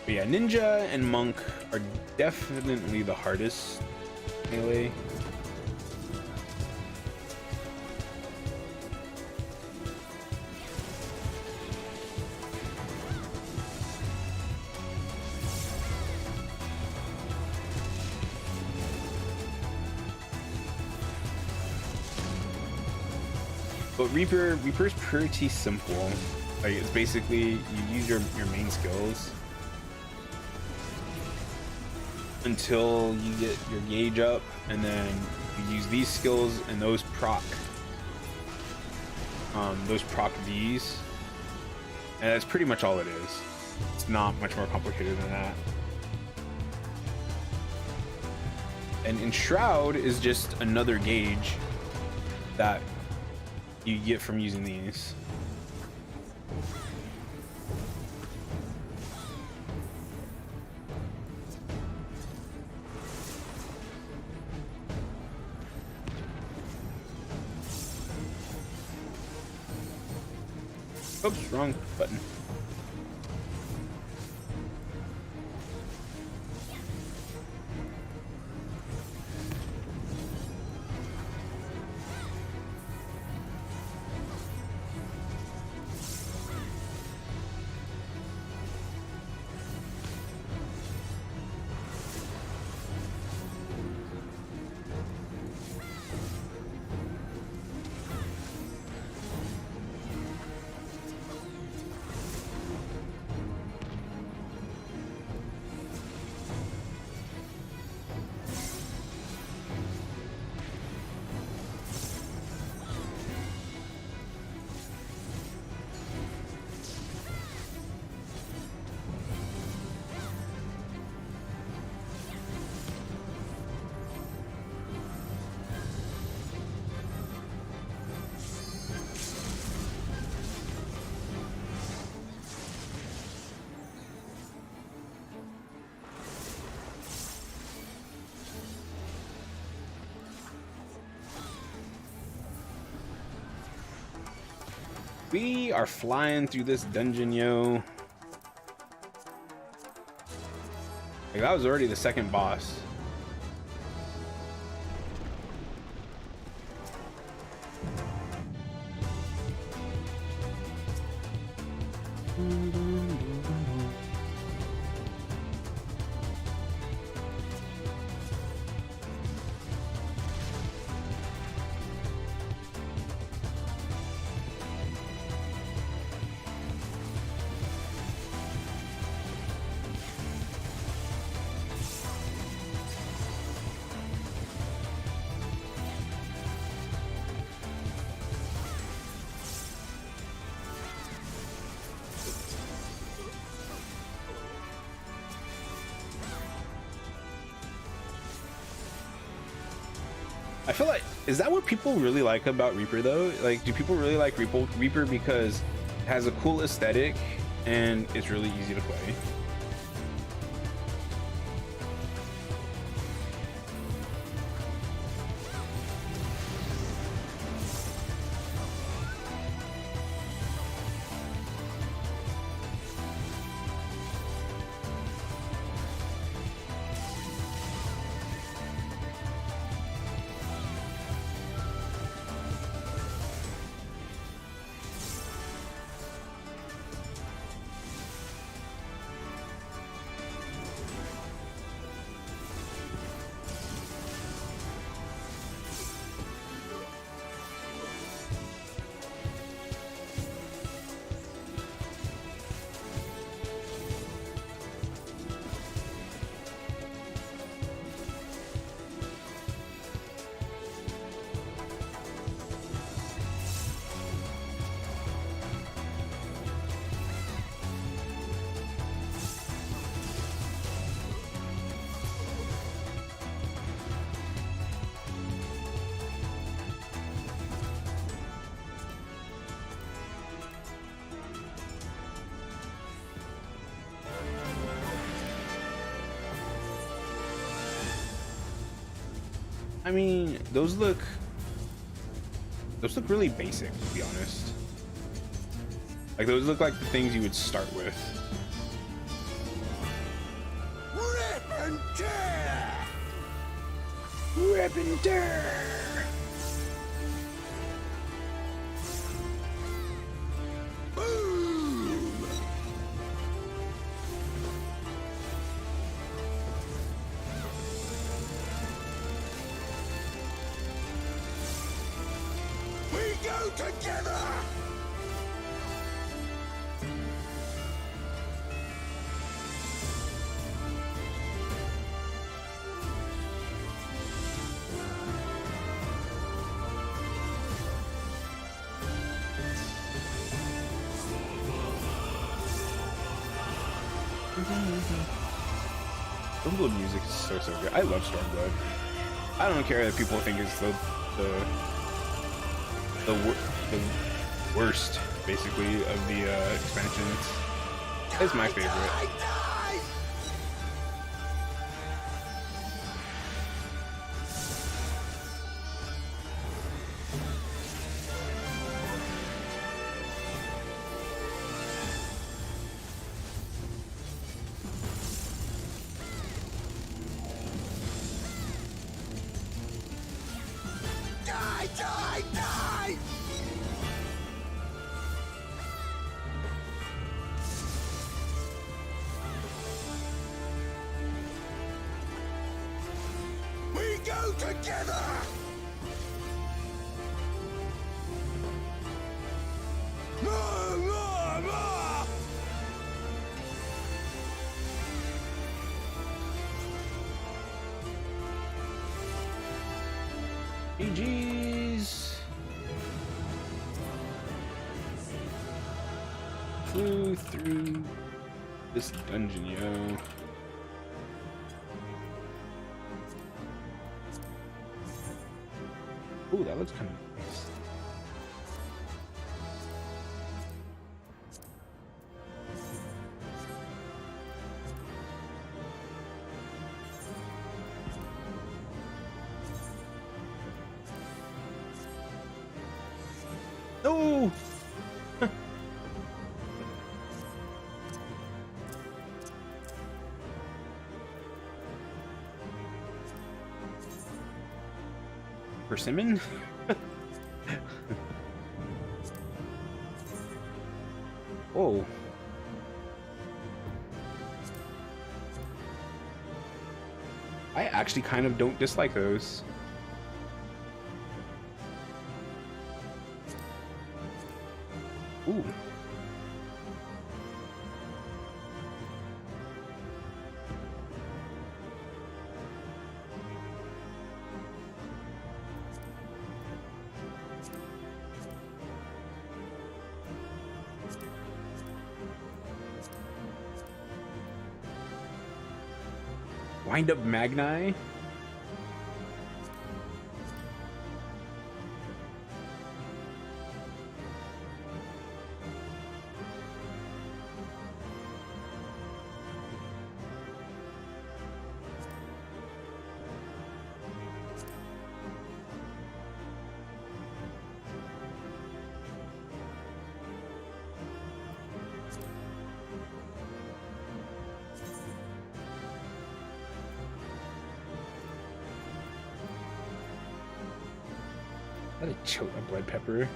But yeah, ninja and monk are definitely the hardest melee. But Reaper's pretty simple. Like, it's basically you use your main skills until you get your gauge up, and then you use these skills and those proc these, and that's pretty much all it is. It's not much more complicated than that. And Enshroud is just another gauge that you get from using these. Oops, wrong button. We are flying through this dungeon, yo. Like, that was already the second boss. I feel like, is that what people really like about Reaper though? Like, do people really like Reaper because it has a cool aesthetic and it's really easy to play? I mean, those look really basic, to be honest. Like those look like the things you would start with. Rip and tear! Rip and tear! Boom! We go together! Stormblood music is so good. I love Stormblood. I don't care that people think it's the worst, basically, of the expansions. It's my favorite. Die, die, die! We go together! La, la, la! GG's. Flew through this dungeon, yo. Ooh, that looks kind of nice. No! Persimmon? Whoa. I actually kind of don't dislike those. Ooh. Wind up Magni. That a choke a blood pepper.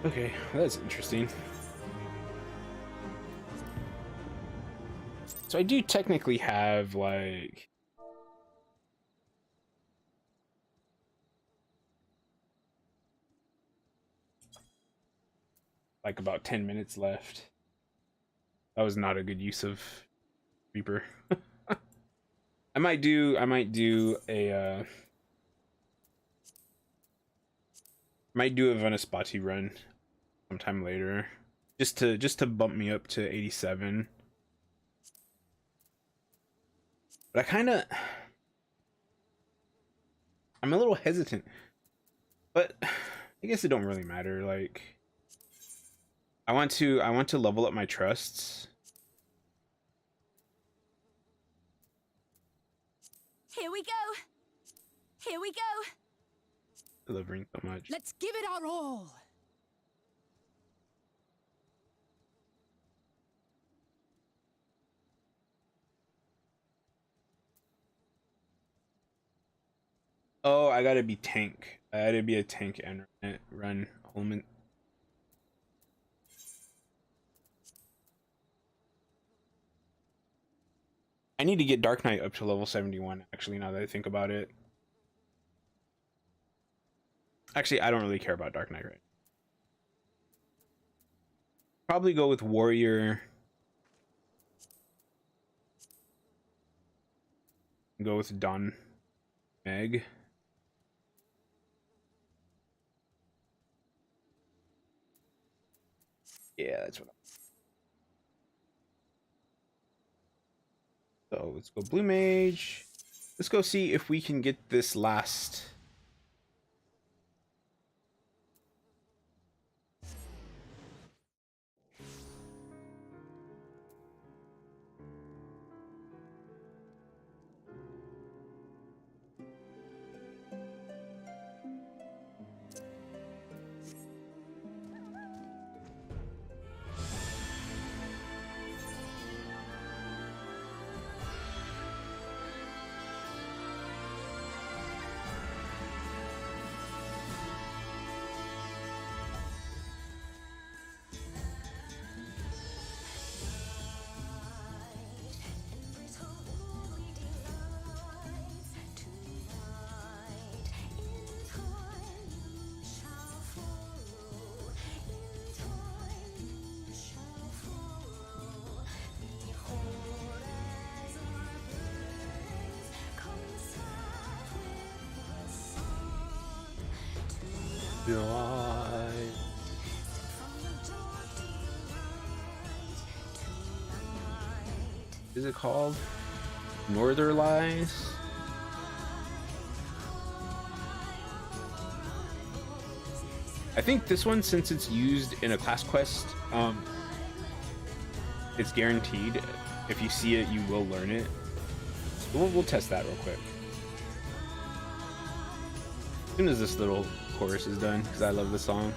Okay, that's interesting. So I do technically have like about 10 minutes left. That was not a good use of Reaper. I might do a Vanaspati run sometime later, just to bump me up to 87. But I'm a little hesitant, but I guess it don't really matter. Like, I want to level up my trusts. Here we go. Here we go. Delivering so much. Let's give it our all. Oh, I gotta be tank. I gotta be a tank and run Holman. I need to get Dark Knight up to level 71, actually, now that I think about it. Actually, I don't really care about Dark Knight right now. Probably go with Warrior. Go with Don Meg. Yeah, that's what So let's go Blue Mage. Let's go see if we can get this last. Is it called Northern Lies? I think this one, since it's used in a class quest, it's guaranteed. If you see it, you will learn it. We'll test that real quick. As soon as this little chorus is done, because I love the song.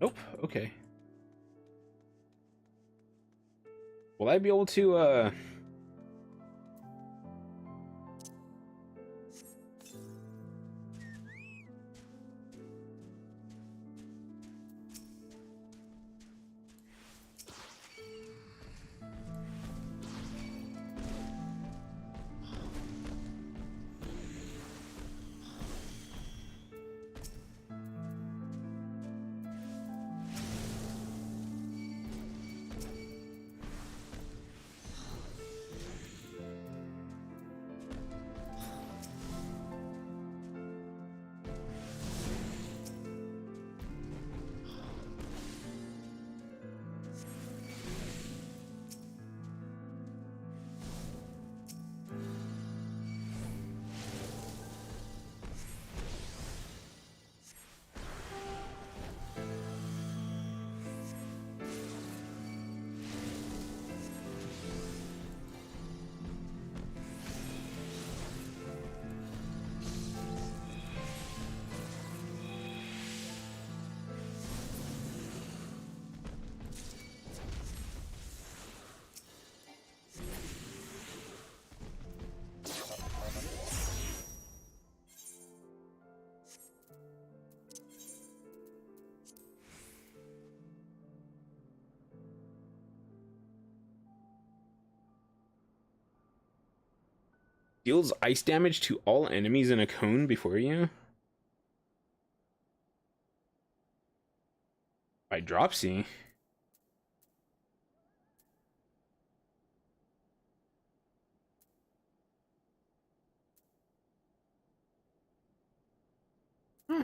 Nope. Okay. Will I be able to, Deals ice damage to all enemies in a cone before you. By Dropsy. Huh.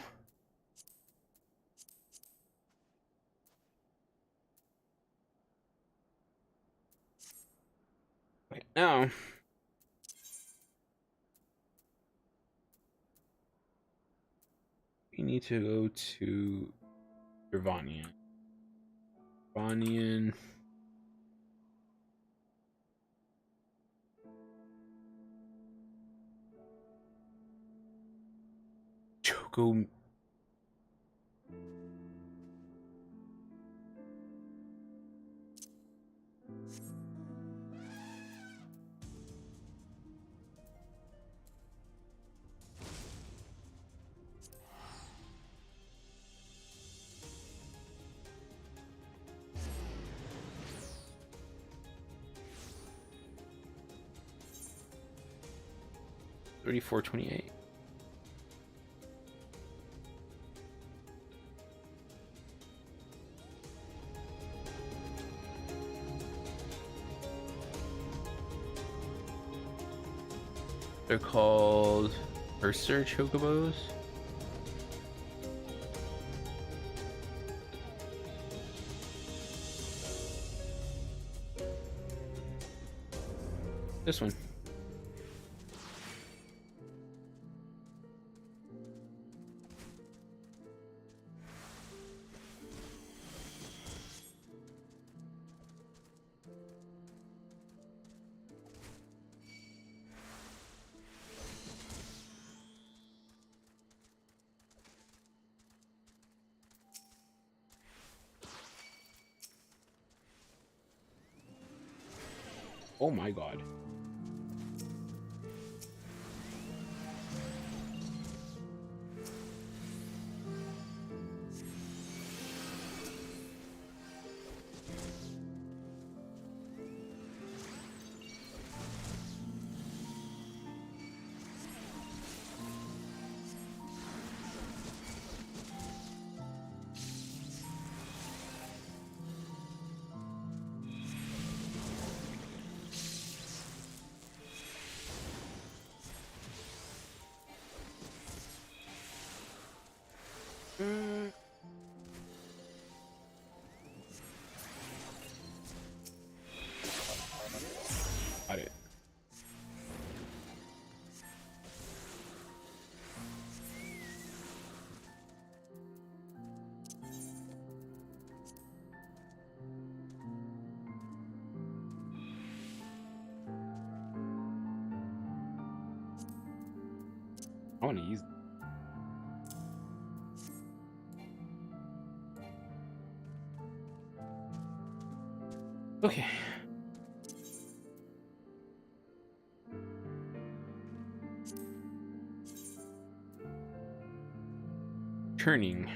Wait, now. We need to go to Irvanian. Irvanian. Choco. $34.28. They're called Cursor Chocobos. This one. Oh my god. Got it. I want to use. Okay. Turning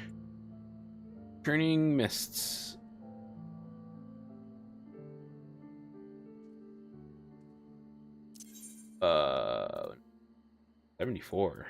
mists. Uh, 74.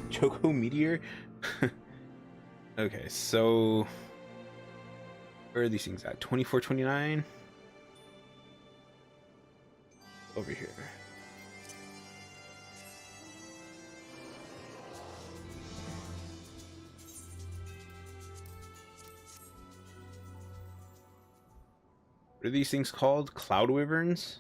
Choco Meteor. Okay, so where are these things at? 24.29 over here. What are these things called? Cloud Wyverns?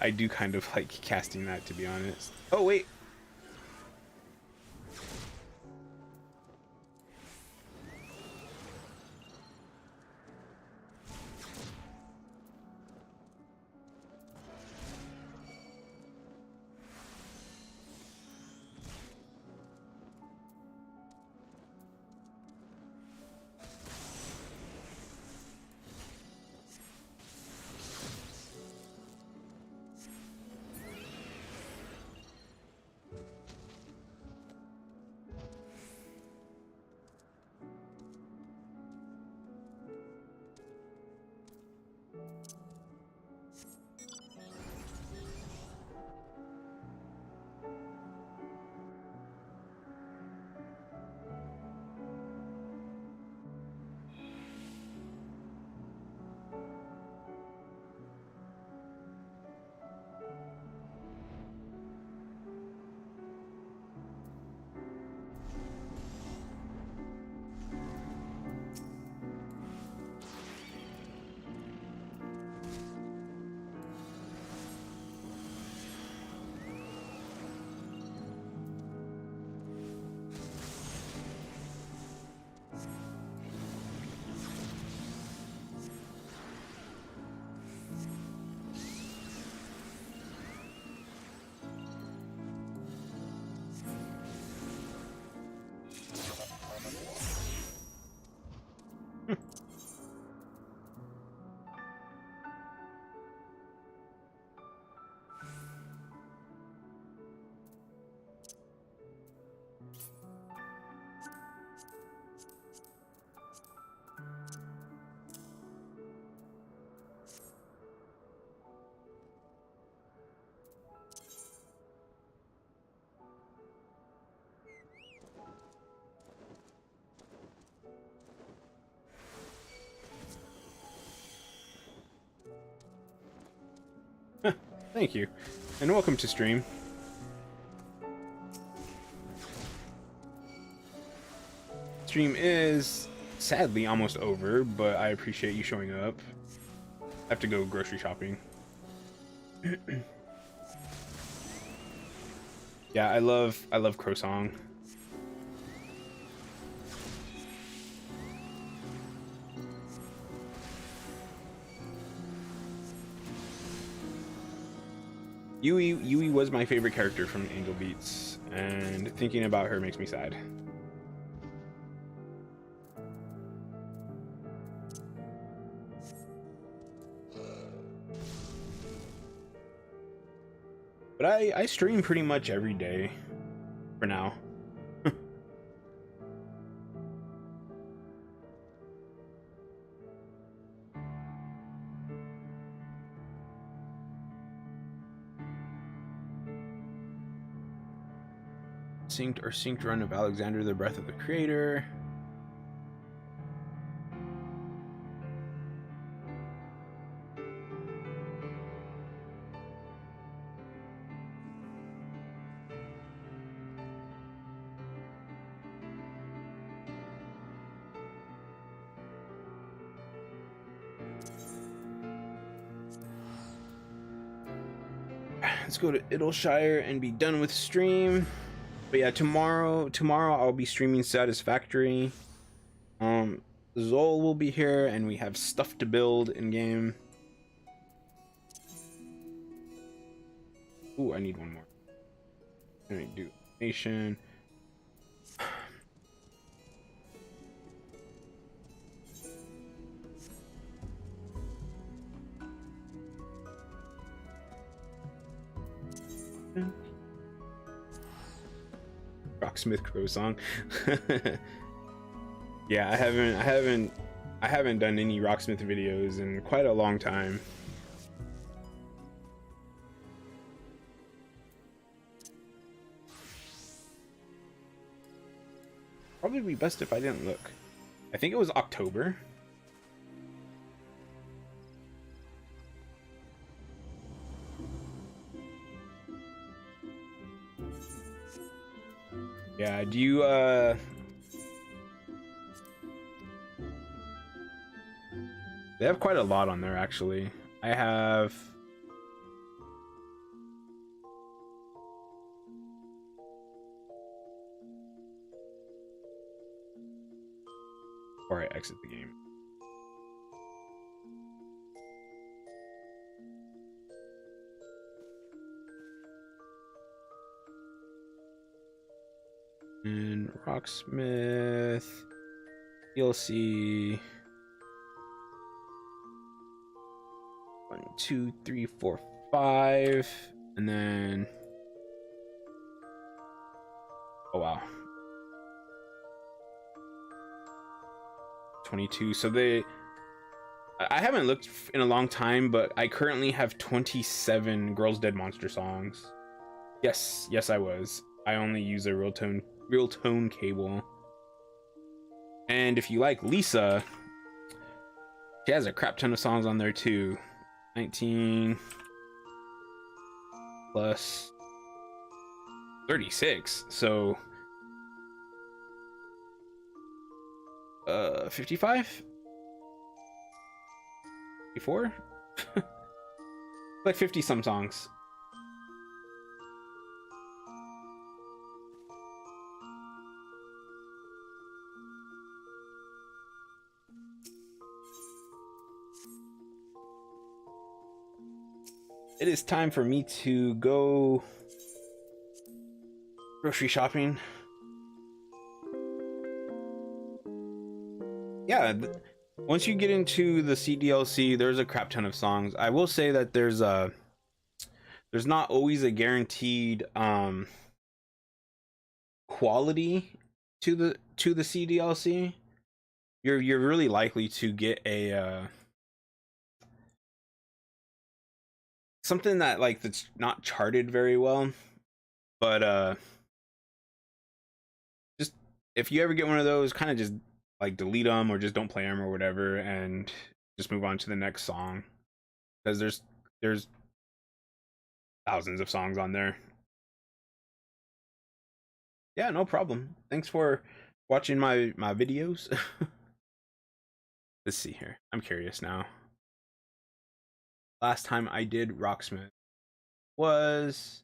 I do kind of like casting that, to be honest. Oh wait. Thank you, and welcome to stream. Stream is sadly almost over, but I appreciate you showing up. I have to go grocery shopping. Yeah, I love croissant. Yui was my favorite character from Angel Beats, and thinking about her makes me sad. But I stream pretty much every day for now. Synced run of Alexander the Breath of the Creator. Let's go to Idleshire and be done with stream. But yeah, tomorrow I'll be streaming Satisfactory. Zol will be here, and we have stuff to build in game. Ooh, I need one more. Let me do nation. Rocksmith Crow song. Yeah, I haven't done any Rocksmith videos in quite a long time. Probably be best if I didn't look. I think it was October. Yeah, do you they have quite a lot on there actually. I have before I exit the game. And Rocksmith, DLC. 1, 2, 3, 4, 5, and then oh wow, 22. So I haven't looked in a long time, but I currently have 27 Girls Dead Monster songs. Yes, I was. I only use a real tone cable. And if you like Lisa, she has a crap ton of songs on there too. 19 plus 36, so 55, 54, like 50 some songs. It is time for me to go grocery shopping. Yeah, once you get into the CDLC, there's a crap ton of songs. I will say that there's not always a guaranteed quality to the CDLC. You're really likely to get a something that like that's not charted very well, but just if you ever get one of those, kind of just like delete them or just don't play them or whatever, and just move on to the next song, because there's thousands of songs on there. Yeah, no problem. Thanks for watching my videos. Let's see here. I'm curious now. Last time I did Rocksmith was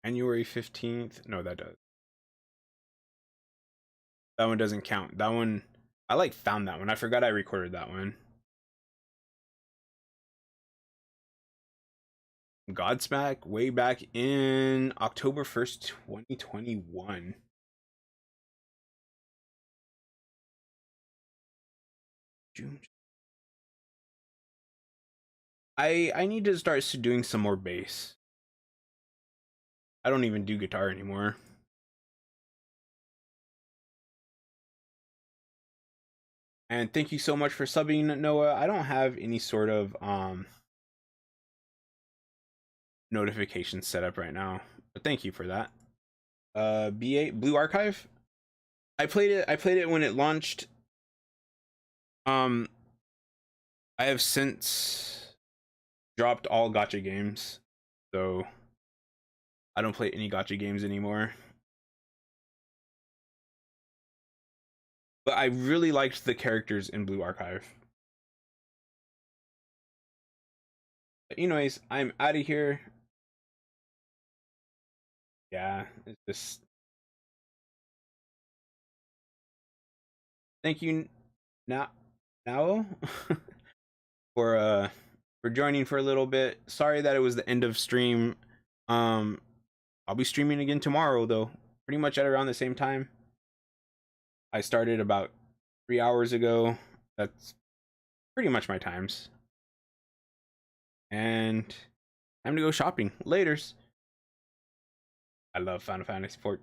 January 15th. No, that does. That one doesn't count. That one, I like found that one. I forgot I recorded that one. Godsmack way back in October 1st, 2021. June. I need to start doing some more bass. I don't even do guitar anymore. And thank you so much for subbing, Noah. I don't have any sort of notifications set up right now, but thank you for that. B8 Blue Archive. I played it when it launched. I have since dropped all gacha games, so I don't play any gacha games anymore. But I really liked the characters in Blue Archive. But anyways, I'm out of here. Yeah, it's just thank you now for joining for a little bit. Sorry that it was the end of stream. I'll be streaming again tomorrow though, pretty much at around the same time. I started about 3 hours ago. That's pretty much my times. And time to go shopping. Laters. I love Final Fantasy 14.